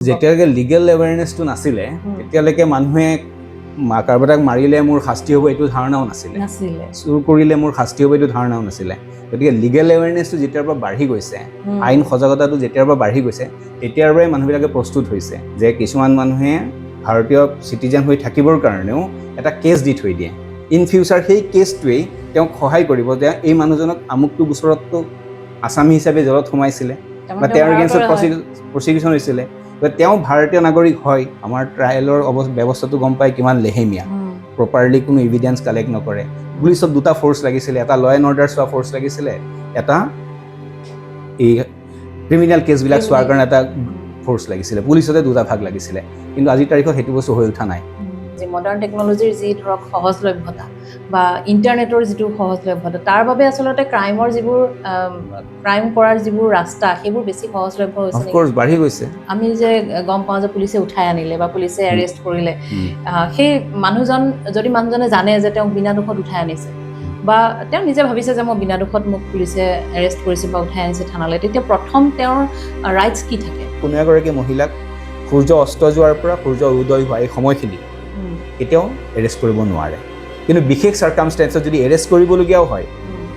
যেতিয়ালৈকে লিগেল এৱেৰনেছটো নাছিলে তেতিয়ালৈকে মানুহে কাৰোবাক মাৰিলে মোৰ শাস্তি হ'ব এইটো ধাৰণাও নাছিলে চুৰ কৰিলে মোৰ শাস্তি হ'ব এইটো ধাৰণাও নাছিলে গতিকে লিগেল এৱেৰনেছটো যেতিয়াৰ পৰা বাঢ়ি গৈছে আইন সজাগতাটো যেতিয়াৰ পৰা বাঢ়ি গৈছে তেতিয়াৰ পৰাই মানুহবিলাকে প্ৰস্তুত হৈছে যে কিছুমান মানুহে ভাৰতীয় চিটিজেন হৈ থাকিবৰ কাৰণেও এটা কেছ দি থৈ দিয়ে ইন ফিউচাৰ সেই কেছটোৱেই তেওঁক সহায় কৰিব যে এই মানুহজনক আমুকটো গোচৰতটো আসামী হিচাপে জেলত সোমাইছিলে বা তেওঁৰ এগেইনষ্টত প্ৰচিকিউশ্যন হৈছিলে তেওঁ ভাৰতীয় নাগৰিক হয় আমাৰ ট্ৰায়েলৰ ব্যৱস্থাটো গম পাই কিমান লেহেমীয়া প্ৰপাৰলি কোনো এভিডেন্স কালেক্ট নকৰে পুলিচত দুটা ফ'ৰ্চ লাগিছিলে এটা ল এণ্ড অৰ্ডাৰ চোৱা ফ'ৰ্চ লাগিছিলে এটা এই ক্ৰিমিনেল কেছবিলাক চোৱাৰ কাৰণে এটা ফ'ৰ্চ লাগিছিলে পুলিচতে দুটা ভাগ লাগিছিলে কিন্তু আজিৰ তাৰিখত সেইটো বস্তু হৈ উঠা নাই যে মডাৰ্ণ টেকন'লজিৰ যি ধৰক সহজলভ্যতা বা ইণ্টাৰনেটৰ যিটো সহজলভ্যতা তাৰ বাবে আচলতে ক্ৰাইমৰ যিবোৰ ক্ৰাইম কৰাৰ যিবোৰ ৰাস্তা সেইবোৰ বেছি সহজলভ্য হৈছে অফ কোৰ্ছ বাঢ়ি গৈছে আমি যে গম পাওঁ যে পুলিচে উঠাই আনিলে বা পুলিচে এৰেষ্ট কৰিলে সেই মানুহজনে জানে যে তেওঁক বিনা দোষত উঠাই আনিছে বা তেওঁ নিজে ভাবিছে যে মই বিনা দোষত মোক পুলিচে এৰেষ্ট কৰিছে বা উঠাই আনিছে থানালৈ তেতিয়া প্ৰথম তেওঁৰ ৰাইটছ কি থাকে কোনো এগৰাকী মহিলাক সূৰ্য অস্ত যোৱাৰ পৰা সূৰ্য উদয় হোৱা এই সময়খিনি কেতিয়াও এৰেষ্ট কৰিব নোৱাৰে কিন্তু বিশেষ চাৰ্কামষ্টেঞ্চত যদি এৰেষ্ট কৰিবলগীয়াও হয়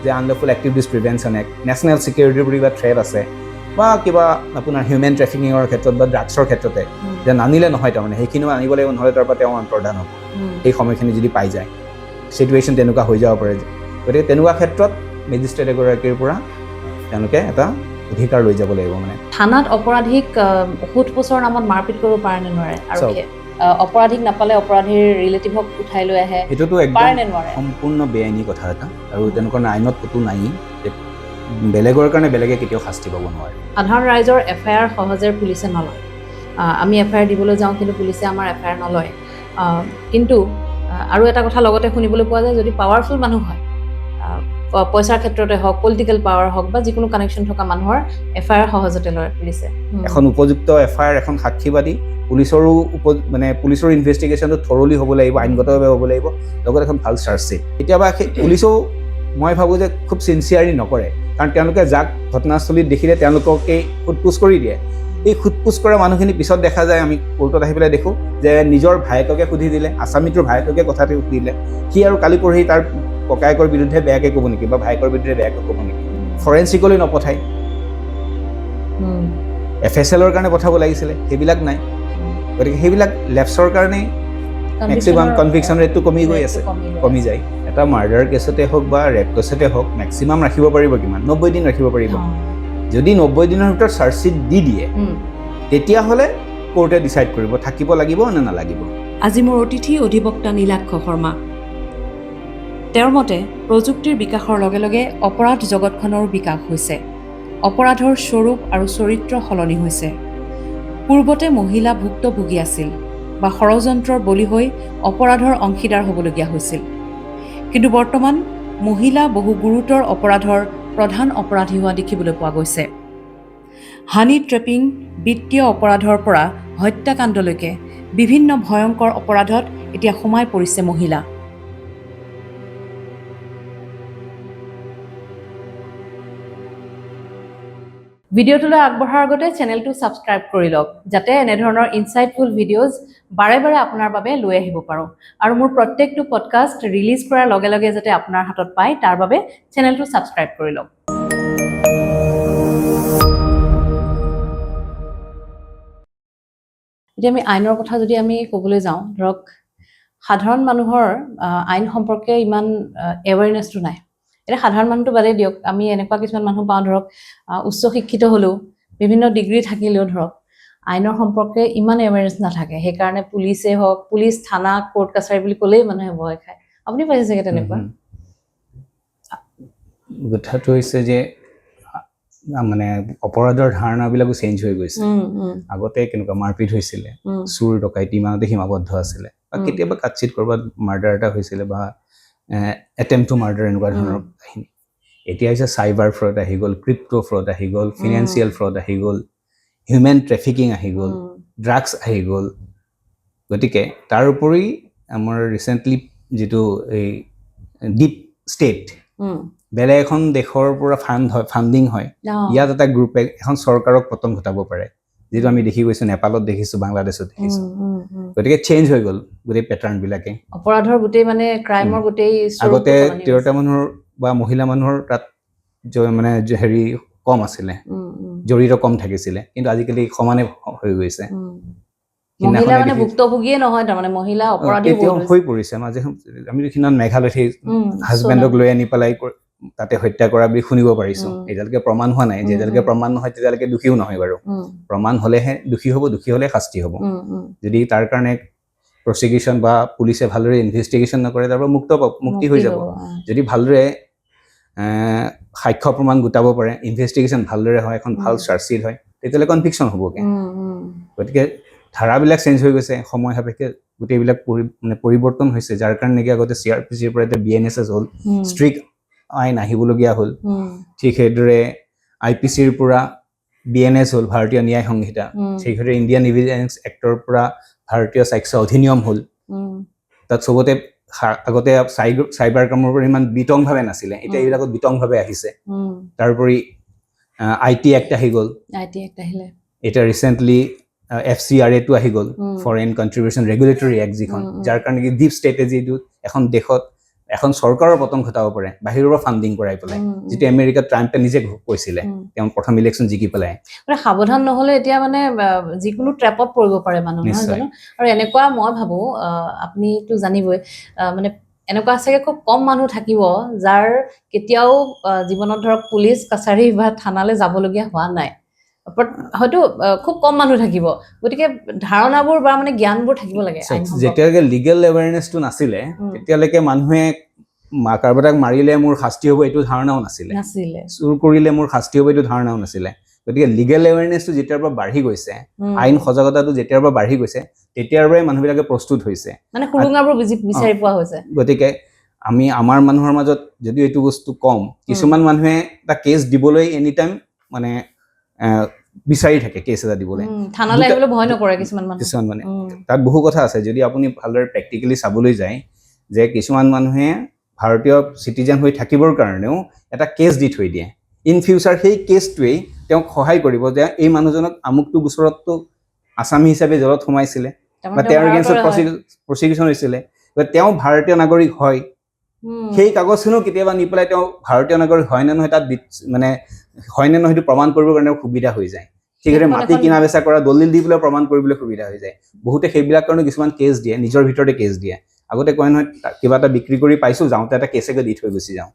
যে unlawful activities prevention act national ছিকিউৰিটিৰ কিবা থ্ৰেট আছে বা কিবা আপোনাৰ হিউমেন ট্ৰেফিকিঙৰ ক্ষেত্ৰত বা ড্ৰাগছৰ ক্ষেত্ৰতে যে নানিলে নহয় তাৰমানে সেইখিনিও আনিব লাগিব নহ'লে তাৰ পৰা তেওঁ অন্তৰ্ধান হ'ব সেই সময়খিনি যদি পাই যায় চিটুৱেশ্যন তেনেকুৱা হৈ যাব পাৰে গতিকে তেনেকুৱা ক্ষেত্ৰত মেজিষ্ট্ৰেট এগৰাকীৰ পৰা তেওঁলোকে এটা অধিকাৰ লৈ যাব লাগিব মানে থানাত অপৰাধীক সোধ পোছৰ নামত মাৰপিট কৰিব পাৰে নে নোৱাৰে আৰু অপৰাধীক নাপালে অপৰাধীৰ ৰিলেটিভক উঠাই লৈ আহে এইটোতো একদম সম্পূৰ্ণ বেআইনী কথা এটা আৰু তেনেকুৱা আইনত ক'তো নাই যে বেলেগৰ কাৰণে বেলেগে কেতিয়াও শাস্তি পাব নোৱাৰে সাধাৰণ ৰাইজৰ এফআইআৰ সহজে পুলিচে নলয় আমি এফআইআৰ দিবলৈ যাওঁ কিন্তু পুলিচে আমাৰ এফআইআৰ নলয় কিন্তু আৰু এটা কথা লগতে শুনিবলৈ পোৱা যায় যদি পাৱাৰফুল মানুহ হয় পইচাৰ ক্ষেত্ৰতে হওক পলিটিকেল পাৱাৰ হওক বা যিকোনো কানেকশ্যন থকা মানুহৰ এফআইআৰ সহজতে লয় পুলিচে এখন উপযুক্ত এফআইআৰ এখন সাক্ষীবাদী পুলিচৰ ইনভেষ্টিগেশ্যনটো থৰলি হ'ব লাগিব আইনগতভাৱে হ'ব লাগিব লগত এখন ভাল চাৰ্জশ্বিট কেতিয়াবা সেই পুলিচেও মই ভাবোঁ যে খুব চিনচিয়াৰলি নকৰে কাৰণ তেওঁলোকে যাক ঘটনাস্থলীত দেখিলে তেওঁলোককে সোধপোছ কৰি দিয়ে এই সোধপোছ কৰা মানুহখিনি পিছত দেখা যায় আমি কোৰ্টত আহি পেলাই দেখোঁ যে নিজৰ ভায়েককে সুধি দিলে আছামীটোৰ ভায়েককে কথাটো সুধি দিলে সি আৰু কালি পৰহি তাৰ ককায়েকৰ বিৰুদ্ধে বেয়াকৈ ক'ব নেকি বা ভায়েকৰ বিৰুদ্ধে বেয়াকৈ ক'ব নেকি ফৰেঞ্চিকলৈ নপঠায় FSLৰ কাৰণে পঠাব লাগিছিলে সেইবিলাক নাই গতিকে সেইবিলাক লেপছৰ কাৰণে মেক্সিমাম কনভিকশ্যন ৰেটটো কমি যায় এটা মাৰ্ডাৰ কেছতে হওক বা ৰেপ কেছতে হওক মেক্সিমাম ৰাখিব পাৰিব কিমান 90 দিন ৰাখিব পাৰিব যদি 90 দিনৰ ভিতৰত চাৰ্জশ্বিট দি দিয়ে তেতিয়াহ'লে কোৰ্টে ডিচাইড কৰিব থাকিব লাগিব নে নালাগিব আজি মোৰ অতিথি অধিবক্তা নীলাক্ষ শৰ্মা তেওঁৰ মতে প্ৰযুক্তিৰ বিকাশৰ লগে লগে অপৰাধ জগতখনৰ বিকাশ হৈছে অপৰাধৰ স্বৰূপ আৰু চৰিত্ৰ সলনি হৈছে পূৰ্বতে মহিলা ভুক্তভোগী আছিল বা ষড়যন্ত্ৰৰ বলি হৈ অপৰাধৰ অংশীদাৰ হ'বলগীয়া হৈছিল কিন্তু বৰ্তমান মহিলা বহু গুৰুতৰ অপৰাধৰ প্ৰধান অপৰাধী হোৱা দেখিবলৈ পোৱা গৈছে হানি ট্ৰেপিং বিত্তীয় অপৰাধৰ পৰা হত্যাকাণ্ডলৈকে বিভিন্ন ভয়ংকৰ অপৰাধত এতিয়া সোমাই পৰিছে মহিলা ভিডিঅ'টোলৈ আগবঢ়াৰ আগতে চেনেলটো ছাবস্ক্ৰাইব কৰি লওক যাতে এনেধৰণৰ ইনচাইটফুল ভিডিঅ'জ বাৰে বাৰে আপোনাৰ বাবে লৈ আহিব পাৰোঁ আৰু মোৰ প্ৰত্যেকটো পডকাষ্ট ৰিলিজ কৰাৰ লগে লগে যাতে আপোনাৰ হাতত পায় তাৰ বাবে চেনেলটো ছাবস্ক্ৰাইব কৰি লওক এতিয়া আমি আইনৰ কথা যদি আমি ক'বলৈ যাওঁ ধৰক সাধাৰণ মানুহৰ আইন সম্পৰ্কে ইমান এৱেৰনেছটো নাই এতিয়া সাধাৰণ মানুহটো বাদেই দিয়ক আমি এনেকুৱা কিছুমান মানুহ পাওঁ ধৰক উচ্চ শিক্ষিত হ'লেও বিভিন্ন ডিগ্ৰী থাকিলেও ধৰক আইনৰ সম্পৰ্কে ইমান এৱেৰনেছ নাথাকে সেইকাৰণে পুলিচে হওক পুলিচ থানা কোৰ্ট কাছাৰী বুলি ক'লেই মানুহে ভয় খায় আপুনি পাইছে চাগে তেনেকুৱা কথাটো হৈছে যে মানে অপৰাধৰ ধাৰণাবিলাকো চেঞ্জ হৈ গৈছে আগতে কেনেকুৱা মাৰপিট হৈছিলে চুৰ ডকাইতি ইমানতে সীমাবদ্ধ আছিলে বা কেতিয়াবা কাটচিত কৰবাত মাৰ্ডাৰ এটা হৈছিলে বা এটেম্প টু মাৰ্ডাৰ এনেকুৱা ধৰণৰ কাহিনী এতিয়া হৈছে চাইবাৰ ফ্ৰড আহি গ'ল ক্ৰিপ্টো ফ্ৰড আহি গ'ল ফিনেন্সিয়েল ফ্ৰড আহি গ'ল হিউমেন ট্ৰেফিকিং আহি গ'ল ড্ৰাগছ আহি গ'ল গতিকে তাৰ উপৰি আমাৰ ৰিচেণ্টলি যিটো এই ডিপ ষ্টেট বেলেগ এখন দেশৰ পৰা ফাণ্ডিং হয় ইয়াত এটা গ্ৰুপে এখন চৰকাৰক পতন ঘটাব পাৰে যেটো আমি দেখি গৈছো নেপালত দেখিছো বাংলাদেশত দেখিছো গতিকে চেঞ্জ হৈ গ'ল গোটেই প্যাটাৰ্ণ বিলাকে অপৰাধৰ গোটেই মানে ক্ৰাইমৰ গোটেই আগতে তিৰোতা মানুহৰ বা মহিলা মানুহৰ তাত মানে হেৰি কম আছিলে জড়িত কম থাকিছিলে কিন্তু আজিকালি সমানে হৈ গৈছে মহিলা মানে ভুক্তভোগীয়ে নহয় তাৰ মানে মহিলা অপৰাধী হৈ পৰিছে মাজে আমি সিদিনা মেঘালয়ত হাজবেণ্ডক লৈ আনি পেলাই তাতে হত্যা কৰা বুলি শুনিব পাৰিছো এতিয়ালৈকে প্ৰমাণ হোৱা নাই যেতিয়ালৈকে প্ৰমাণ নহয় তেতিয়ালৈকে দোষীও নহয় বাৰু প্ৰমাণ হলেহে দোষী হ'ব দোষী হলে শাস্তি হ'ব যদি তাৰ কাৰণে প্ৰসিকিউশ্যন বা পুলিচে ভালদৰে ইনভেষ্টিগেশ্যন নকৰে তাৰ পৰা মুক্তি হৈ যাব যদি ভালদৰে সাক্ষ্য প্ৰমাণ গোটাব পাৰে ইনভেষ্টিগেশ্যন ভালদৰে হয় এখন ভাল চাৰ্জশ্বিট হয় তেতিয়ালে কনভিকশ্যন হ'বগে গতিকে ধাৰাবিলাক চেঞ্জ হৈ গৈছে সময় সাপেক্ষে গোটেইবিলাক মানে পৰিৱৰ্তন হৈছে যাৰ কাৰণে নেকি আগতে CRPCৰ পৰা এতিয়া BNSS হ'ল ষ্ট্ৰিক্ট আইন আহিবলগীয়া হ'ল ঠিক সেইদৰে IPCৰ পৰা BNS হ'ল ভাৰতীয় ন্যায় সংহিতা সেইদৰে ইণ্ডিয়ান এভিডেন্স এক্টৰ পৰা ভাৰতীয় সাক্ষ্য অধিনিয়ম হ'ল তাত চবতে আগতে চাইবাৰ ক্ৰাইমৰ পৰা ইমান বিতংভাৱে নাছিলে এতিয়া এইবিলাকত বিতংভাৱে আহিছে তাৰোপৰি IT এক্ট আহি গ'ল এতিয়া ৰিচেণ্টলি FCRA টো আহি গ'ল ফৰেইন কন্ট্ৰিবিউশ্যন ৰেগুলেটৰী এক্ট যিখন যাৰ কাৰণে কি ডিপ ষ্ট্ৰেটেজিটো এখন দেশত এখন চৰকাৰৰ পতন ঘটাব পাৰে বাহিৰৰ পৰা ফাণ্ডিং কৰাই পেলাই যেটো আমেৰিকাত ট্ৰাম্পে নিজে কৈছিলে তেওঁ প্ৰথম ইলেকশ্যন জিকি পেলাই মানে সাৱধান নহলে এতিয়া মানে যিকোনো ট্ৰেপত পৰিব পাৰে মানুহ নহয় জানো আৰু এনেকুৱা মই ভাবো আপুনিটো জানিবই মানে এনেকুৱা আছে খুব কম মানুহ থাকিব যাৰ কেতিয়াও জীৱনত ধৰক পুলিচ কাছাৰী বা থানালে যাবলগীয়া হোৱা নাই হয়তো খুব কম মানুহ থাকিব গতিকে ধাৰণাবোৰ বা মানে জ্ঞানবোৰ থাকিব লাগে যেতিয়ালৈকে লিগেল এৱেৰনেছটো নাছিলে তেতিয়ালৈকে মানুহে কাৰোবাক মাৰিলে মোৰ শাস্তি হ'ব এইটো ধাৰণাও নাছিলে চুৰ কৰিলে মোৰ শাস্তি হ'ব এইটো ধাৰণাও নাছিলে গতিকে লিগেল এৱেৰনেছটো যেতিয়াৰ পৰা বাঢ়ি গৈছে আইন সজাগতাটো যেতিয়াৰ পৰা বাঢ়ি গৈছে তেতিয়াৰ পৰাই মানুহবিলাকে প্ৰস্তুত হৈছে মানে সুৰুঙাবোৰ বিচাৰি পোৱা হৈছে গতিকে আমি আমাৰ মানুহৰ মাজত যদি এইটো বস্তু কম কিছুমান মানুহে এটা কেছ দিবলৈ এনি টাইম মানে বিচাৰি থাকে কেছ এটা দিবলৈ থানালৈ আহিবলৈ ভয় নকৰে কিছুমান মানে তাত বহু কথা আছে যদি আপুনি ভালদৰে প্ৰেক্টিকেলি চাবলৈ যায় যে কিছুমান মানুহে ভাৰতীয় সিটিজেন হৈ থাকিবৰ কাৰণেও এটা কেছ দি থৈ দিয়ে ইন ফিউচাৰ সেই কেছটোৱেই তেওঁক সহায় কৰিব যে এই মানুহজনক আমুকটো গোচৰতটো আসামী হিচাপে জেলত সোমাইছিলে বা তেওঁৰ এগেইনষ্টত প্ৰসিকিউশ্যন হৈছিলে তেওঁ ভাৰতীয় নাগৰিক হয় সেই কাগজখনো কেতিয়াবা নি পেলাই তেওঁ ভাৰতীয় নাগৰিক হয় নে নহয় তাত মানে হয় নে নহয় প্ৰমাণ কৰিবৰ কাৰণে সুবিধা হৈ যায় ঠিকৰে মাটি কিনা বেচা কৰা দলিল দি পেলাই প্ৰমাণ কৰিবলৈ সুবিধা হৈ যায় বহুতে সেইবিলাক কাৰণে কিছুমান কেছ দিয়ে নিজৰ ভিতৰতে কেছ দিয়ে আগতে কয় নহয় কিবা এটা বিক্ৰী কৰি পাইছো যাওঁতে এটা কেছকে দি থৈ গুচি যাওঁ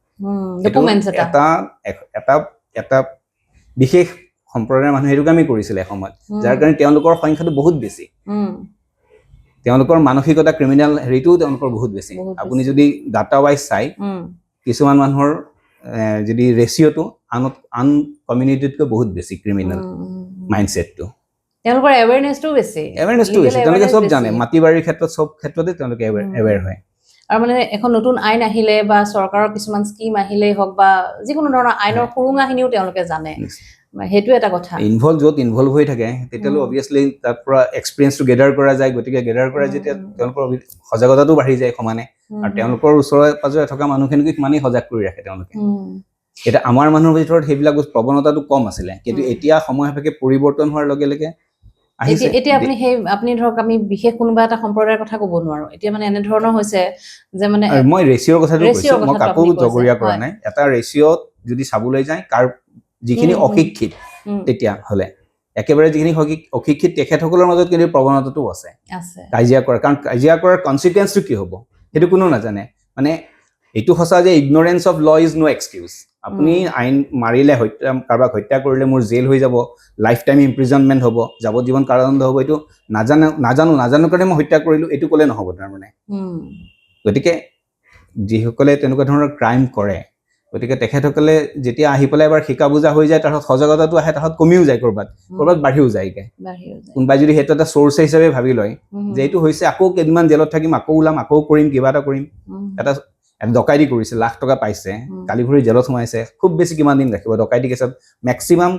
এটা বিশেষ সম্প্ৰদায়ৰ মানুহে এইটো কামেই কৰিছিলে এসময়ত যাৰ কাৰণে তেওঁলোকৰ সংখ্যাটো বহুত বেছি তেওঁলোকৰ মানসিকতা ক্ৰিমিনেল হেৰিটোও তেওঁলোকৰ বহুত বেছি আপুনি যদি ডাটা ৱাইজ চাই কিছুমান মানুহৰ যদি ৰেচিঅ'টো আন কমিউনিটিতকৈ বহুত বেছি ক্ৰিমিনেল মাইণ্ডছেটটো তেওঁলোকৰ এৱেৰনেছটো বেছি তেওঁলোকে চব জানে মাটি বাৰীৰ ক্ষেত্ৰত চব ক্ষেত্ৰতে তেওঁলোকে এৱেৰ হয় আৰু মানে এখন নতুন আইন আহিলে বা চৰকাৰৰ কিছুমান স্কিম আহিলেই হওক বা যিকোনো ধৰণৰ আইনৰ সুৰুঙাখিনিও তেওঁলোকে জানে সেইটো এটা কথা ইনভলভ হৈ থাকে তেতিয়ালৈ অবভিয়াছলি তাৰ পৰা এক্সপিৰিয়েন্সটো গেডাৰ কৰা যায় গতিকে গেডাৰ কৰা যেতিয়া তেওঁলোকৰ সজাগতাটো বাঢ়ি যায় সমানে আৰু তেওঁলোকৰ ওচৰে পাজৰে থকা মানুহখিনিক সিমানেই সজাগ কৰি ৰাখে তেওঁলোকে এটা আমাৰ মানুহৰ ভিতৰত সেইবিলাক প্ৰৱণতাটো কম আছিলে কিন্তু এতিয়া সময় সাপেক্ষে পৰিৱৰ্তন হোৱাৰ লগে লগে এতিয়া আপুনি ধৰক আমি বিশেষ কোনোবা এটা সম্প্ৰদায়ৰ কথা ক'ব নোৱাৰো এতিয়া মানে এনে ধৰণৰ হৈছে যে মানে মই ৰেচিঅ'ৰ কথাটো কৈছো মই কাকো জগৰীয়া কৰা নাই এটা ৰেচিঅ'ত যদি চাবলৈ যায় কাৰ যিখিনি অশিক্ষিত তেতিয়া হলে একেবাৰে যিখিনি অশিক্ষিত তেখেতসকলৰ মাজত কিন্তু প্ৰৱণতাটো আছে কাজিয়া কৰা কাৰণ কাজিয়া কৰাৰ কনচিকুৱেন্সটো কি হ'ব সেইটো কোনো নাজানে মানে এইটো সঁচা যে ignorance of law is no excuse আপুনি আইন মাৰিলে কাৰোবাক হত্যা কৰিলে মোৰ জেল হৈ যাব লাইফ টাইম ইম্প্ৰিজনমেণ্ট হ'ব যাৱজ্জীৱন কাৰাদণ্ড হ'ব এইটো নাজানো কাৰণে মই হত্যা কৰিলো এইটো ক'লে নহ'ব তাৰমানে গতিকে যিসকলে তেনেকুৱা ধৰণৰ ক্ৰাইম কৰে গতিকে তেখেতসকলে যেতিয়া আহি পেলাই এবাৰ শিকা বুজা হৈ যায় তাৰপিছত সজাগতাটো আহে তাৰপিছত কমিও যায় ক'ৰবাত বাঢ়িও যায়গে কোনোবাই যদি সেইটো এটা চ'ৰ্চ হিচাপে ভাবি লয় যে এইটো হৈছে আকৌ কেইদিনমান জেলত থাকিম আকৌ ওলাম আকৌ কৰিম কিবা এটা কৰিম এটা ডকাইতি কৰিছে লাখ টকা পাইছে কালি ভৰি জেলত সোমাইছে খুব বেছি কিমান দিন ৰাখিব ডকাইতি কেছত মেক্সিমাম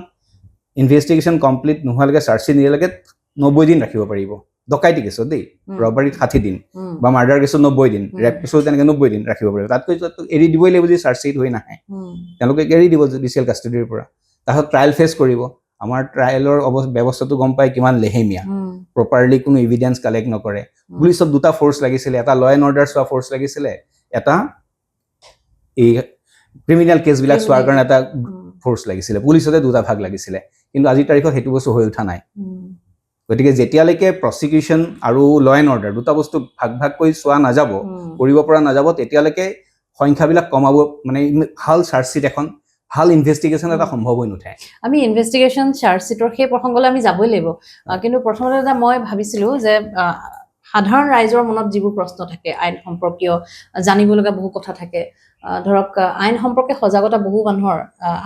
ইনভেষ্টিগেশ্যন কমপ্লিট নোহোৱালৈকে চাৰ্জশ্বিট নিদিয়ালৈকে 90 দিন ৰাখিব পাৰিব ডকাইতি কেছত দেই ৰবাৰীত 60 দিন বা মাৰ্ডাৰ কেছত 90 দিন ৰেপ কেছত তেনেকৈ 90 দিন ৰাখিব পাৰিব তাতকৈ এৰি দিবই লাগিব যদি চাৰ্জশ্বিট হৈ নাহে তেওঁলোকে এৰি দিব জুডিচিয়েল কাষ্টডিৰ পৰা তাৰপিছত ট্ৰায়েল ফেচ কৰিব আমাৰ ট্ৰায়েলৰ ব্যৱস্থাটো গম পাই কিমান লেহেমীয়া, প্ৰপাৰলি কোনো এভিডেন্স কালেক্ট নকৰে। পুলিচত দুটা ফ'ৰ্চ লাগিছিলে, এটা ল এণ্ড অৰ্ডাৰ চোৱা ফ'ৰ্চ লাগিছিলে, এটা এই ক্ৰিমিনেল কেছবিলাক চোৱাৰ কাৰণে এটা ফ'ৰ্চ লাগিছিলে। পুলিচতে দুটা ভাগ লাগিছিলে, কিন্তু আজিৰ তাৰিখত সেইটো বস্তু হৈ উঠা নাই। গতিকে যেতিয়ালৈকে প্ৰচিকিউশ্যন আৰু ল এণ্ড অৰ্ডাৰ দুটা বস্তু ভাগ ভাগ কৰি চোৱা নাযাব, কৰিব পৰা নাযাব, তেতিয়ালৈকে সংখ্যাবিলাক কমাব, মানে ভাল চাৰ্জশ্বিট এখন, ভাল ইনভেষ্টিগেশ্যন এটা সম্ভৱ হৈ নুঠে। আমি ইনভেষ্টিগেশ্যন চাৰ্জশ্বিটৰ সেই প্ৰসংগলৈ আমি যাবই লাগিব, কিন্তু প্ৰথমতে এটা মই ভাবিছিলোঁ যে সাধাৰণ ৰাইজৰ মনত যিবোৰ প্ৰশ্ন থাকে, আইন সম্পৰ্কীয় জানিবলগা বহু কথা থাকে, ধৰক আইন সম্পৰ্কে সজাগতা বহু মানুহৰ,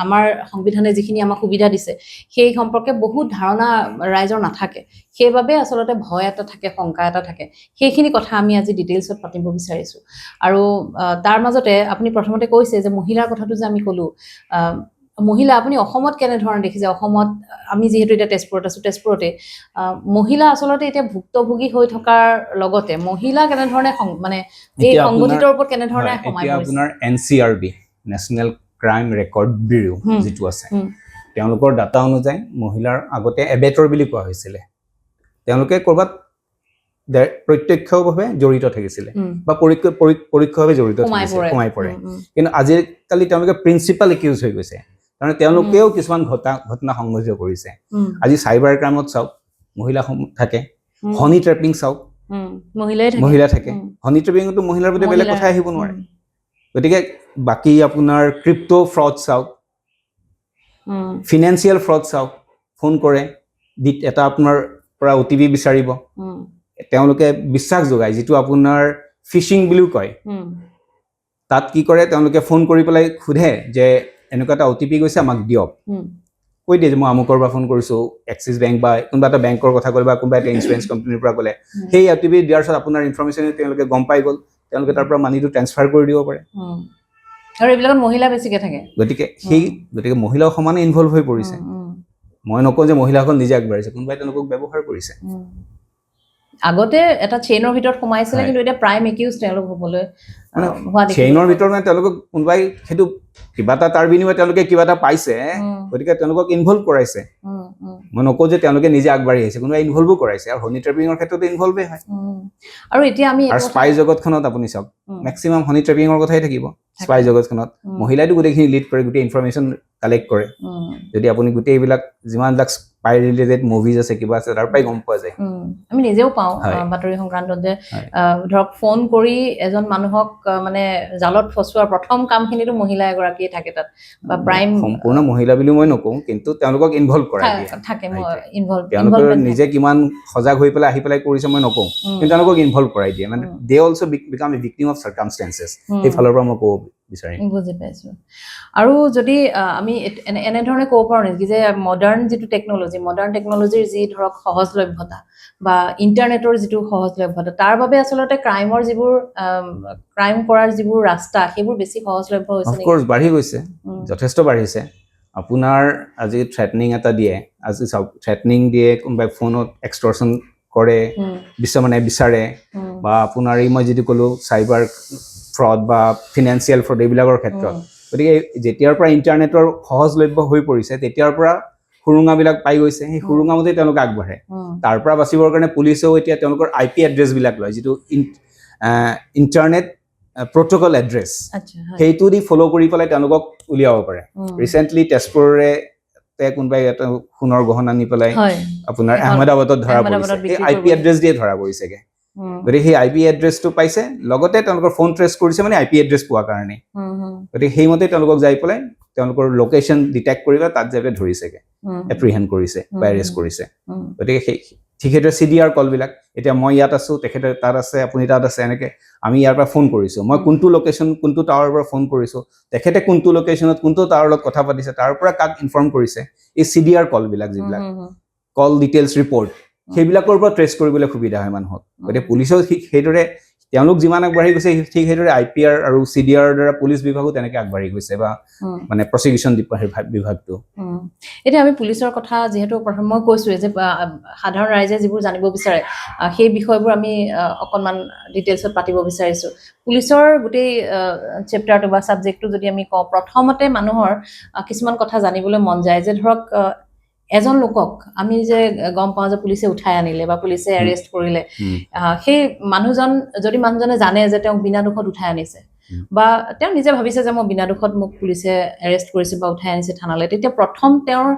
আমাৰ সংবিধানে যিখিনি আমাক সুবিধা দিছে সেই সম্পৰ্কে বহুত ধাৰণা ৰাইজৰ নাথাকে, সেইবাবে আচলতে ভয় এটা থাকে, শংকা এটা থাকে। সেইখিনি কথা আমি আজি ডিটেইলছত পাতিব বিচাৰিছোঁ। আৰু তাৰ মাজতে আপুনি প্ৰথমতে কৈছে যে মহিলাৰ কথাটো যে আমি ক'লোঁ, মহিলা আপুনি অসমত কেনেধৰণে দেখিছে? অসমত আমি যিহেতু এতিয়া তেজপুৰত আছোঁ, তেজপুৰতে মহিলা আচলতে এতিয়া ভুক্তভোগী হৈ থকাৰ লগতে মহিলা কেনেধৰণে মানে এই সংগঠিতৰ ওপৰত কেনেধৰণে সমায় পৰিছে? আপোনাৰ NCRB, national crime record bureau যিটো আছে, তেওঁলোকৰ ডাটা অনুযায়ী মহিলাৰ আগতে এবেটৰ বুলি কোৱা হৈছিলে, তেওঁলোকে ক'ৰবাত প্ৰত্যক্ষভাৱে জড়িত থাকিছিলে বা পৰোক্ষভাৱে জড়িত থাকিছিলে, সোমাই পৰে। কিন্তু আজিকালি তেওঁলোকে প্ৰিন্সিপাল একিউজ হৈ গৈছে, কাৰণ তেওঁলোকেও কিছুমান ঘটনা সংঘটিত কৰিছে। আজি চাইবাৰ ক্ৰাইমত চাওক মহিলা থাকে, হনি ট্ৰেপিং চাওক মহিলা থাকে, হনি ট্ৰেপিঙতো মহিলাৰ প্ৰতি বেলেগ কথা আহিব নোৱাৰে। গতিকে বাকী আপোনাৰ ক্ৰিপ্টো ফ্ৰড চাওক, ফিনেন্সিয়েল ফ্ৰড চাওক, ফোন কৰে, এটা আপোনাৰ পৰা OTP বিচাৰিব, তেওঁলোকে বিশ্বাস যোগায়, যিটো আপোনাৰ ফিচিং বুলিও কয়। তাত কি কৰে, তেওঁলোকে ফোন কৰি পেলাই সোধে যে এনেকুৱা এটা OTP গৈছে, আমাক দিয়ক। কৈ দিয়ে যে মই আমুকৰ পৰা ফোন কৰিছোঁ, এক্সিছ বেংক বা কোনোবা এটা বেংকৰ কথা ক'লে বা কোনোবা এটা ইঞ্চুৰেঞ্চ কোম্পানীৰ পৰা ক'লে, সেই OTP দিয়াৰ পিছত আপোনাৰ ইনফৰমেশ্যন তেওঁলোকে গম পাই গ'ল, তেওঁলোকে তাৰ পৰা মানিটো ট্ৰেন্সফাৰ কৰি দিব পাৰে। আৰু এইবিলাকত মহিলা বেছিকে থাকে। গতিকে মহিলাও সমানে ইনভলভ হৈ পৰিছে। মই নকওঁ যে মহিলাসকল নিজে আগবাঢ়িছে, কোনোবাই তেওঁলোকক ব্যৱহাৰ কৰিছে। আগতে এটা চেইনৰ ভিতৰত সোমাইছিলে, কিন্তু এতিয়া প্ৰাইম একিউজ তেওঁলোক হ'বলৈ চেইনৰ ভিতৰত মানে তেওঁলোকক কোনোবাই সেইটো কিবা এটা তাৰ বিনিময়ত তেওঁলোকে কিবা এটা পাইছে, গতিকে তেওঁলোকক ইনভলভ কৰাইছে। মই নকওঁ যে তেওঁলোকে নিজে আগবাঢ়ি আহিছে, কোনোবাই ইনভলভো কৰাইছে, আৰু হনি ট্ৰেপিঙৰ ক্ষেত্ৰতো ইনভলভে হয়। আৰু এতিয়া আমি স্পাই জগতখনত আপুনি চাওক, মেক্সিমাম হনি ট্ৰেপিঙৰ কথাই থাকিব। স্পাই জগতখনত মহিলাইতো গোটেইখিনি লিড কৰে, গোটেই ইনফৰমেশ্যন কালেক্ট কৰে। যদি আপুনি গোটেই এইবিলাক যিমানবিলাক স্পাই ৰিলেটেড মুভিজ আছে, কিবা আছে, তাৰ পৰাই গম পোৱা যায়। আমি নিজেও পাওঁ বাতৰি সংক্ৰান্তত যে ধৰক ফোন কৰি এজন মানুহক মানে জালত ফচোৱাৰ প্ৰথম কামখিনিতো মহিলা এগৰাকীয়ে থাকে তাত, বা প্ৰাইম সম্পূৰ্ণ মহিলা বুলি মই নকওঁ, কিন্তু তেওঁলোকক ইনভলভ কৰাই দিয়ে। তেওঁলোকে নিজে কিমান সজাগ হৈ পেলাই আহি পেলাই কৰিছে মই নকওঁ, কিন্তু তেওঁলোকক ইনভলভ কৰাই দিয়ে। মানে they also become a victim of circumstances, এই ফালৰ পৰা মই ক'ব বিচাৰিম। বুজি পাইছোঁ। আৰু যদি আমি এনেধৰণে ক'ব পাৰোঁ নেকি যে মডাৰ্ণ যিটো টেকন'লজিৰ যি ধৰক সহজলভ্যতা বা ইণ্টাৰনেটৰ যিটো সহজলভ্যতা, তাৰ বাবে আচলতে ক্ৰাইম কৰাৰ যিবোৰ ৰাস্তা সেইবোৰ বেছি সহজলভ্য হৈছে নেকি? অফক'ৰ্ছ বাঢ়ি গৈছে, যথেষ্ট বাঢ়িছে। আপোনাৰ আজি থ্ৰেটনিং এটা দিয়ে, আজি চাওক থ্ৰেটনিং দিয়ে, কোনোবাই ফোনত এক্সটৰ্চন কৰে, বিচাৰে, বা আপোনাৰ এই মই যিটো ক'লোঁ চাইবাৰ ফ্ৰড বা ফিনেন্সিয়েল ফ্ৰড, এইবিলাকৰ ক্ষেত্ৰত। গতিকে যেতিয়াৰ পৰা ইণ্টাৰনেটৰ সহজলভ্য হৈ পৰিছে, তেতিয়াৰ পৰা সুৰুঙাবিলাক পাই গৈছে, সেই সুৰুঙামতে তেওঁলোকে আগবাঢ়ে। তাৰ পৰা বাচিবৰ কাৰণে পুলিচেও এতিয়া তেওঁলোকৰ IP এড্ৰেছবিলাক লয়, যিটো ইণ্টাৰনেট প্ৰট'কল এড্ৰেছ, সেইটো দি ফ'ল' কৰি পেলাই তেওঁলোকক উলিয়াব পাৰে। ৰিচেণ্টলি তেজপুৰৰে কোনোবাই এটা সোণৰ গহনা নি পেলাই আপোনাৰ আহমেদাবাদত ধৰা পৰিছে, সেই IP এড্ৰেছ দিয়ে ধৰা পৰিছেগে। গতিকে সেই IP এড্ৰেছটো পাইছে, লগতে তেওঁলোকৰ ফোন ট্ৰেচ কৰিছে, মানে IP এড্ৰেছ পোৱাৰ কাৰণে। গতিকে সেইমতে তেওঁলোকক যাই পেলাই তেওঁলোকৰ লোকেশ্যন ডিটেক্ট কৰি পেলাই তাত যাই পেলাই ধৰিছেগে, এপ্ৰিহেণ্ড কৰিছে বা এৰেষ্ট কৰিছে। গতিকে ঠিক সেইদৰে CDR কলবিলাক, এতিয়া মই ইয়াত আছোঁ, তেখেতে তাত আছে, আপুনি তাত আছে, এনেকৈ আমি ইয়াৰ পৰা ফোন কৰিছোঁ, মই কোনটো লোকেশ্যন কোনটো টাৱাৰৰ পৰা ফোন কৰিছোঁ, তেখেতে কোনটো লোকেশ্যনত কোনটো টাৱাৰৰ লগত কথা পাতিছে, তাৰ পৰা কাক ইনফৰ্ম কৰিছে, এই CDR কলবিলাক যিবিলাক কল ডিটেইলছ ৰিপৰ্ট, সেইবিলাকৰ পৰা ট্ৰেচ কৰিবলৈ সুবিধা হয় মানুহক। গতিকে পুলিচেও ঠিক সেইদৰে তেওঁলোক যিমান আগবাঢ়ি গৈছে, ঠিক সেইদৰে IPR আৰু CDR দ্বাৰা পুলিচ বিভাগো তেনেকৈ আগবাঢ়ি গৈছে, বা মানে প্ৰচিকিউশ্যন বিভাগটো। এতিয়া আমি পুলিচৰ কথা যিহেতু প্ৰথম মই কৈছোঁৱে যে সাধাৰণ ৰাইজে যিবোৰ জানিব বিচাৰে সেই বিষয়বোৰ আমি অকণমান ডিটেইলছত পাতিব বিচাৰিছোঁ। পুলিচৰ গোটেই চেপ্টাৰটো বা ছাবজেক্টটো যদি আমি কওঁ, প্ৰথমতে মানুহৰ কিছুমান কথা জানিবলৈ মন যায় যে ধৰক এজন লোকক আমি যে গম পাওঁ যে পুলিচে উঠাই আনিলে বা পুলিচে এৰেষ্ট কৰিলে, সেই মানুহজন যদি মানুহজনে জানে যে তেওঁক বিনা দুখত উঠাই আনিছে বা তেওঁ নিজে ভাবিছে যে মই বিনা দুখত মোক পুলিচে এৰেষ্ট কৰিছে বা উঠাই আনিছে থানালৈ, তেতিয়া প্ৰথম তেওঁৰ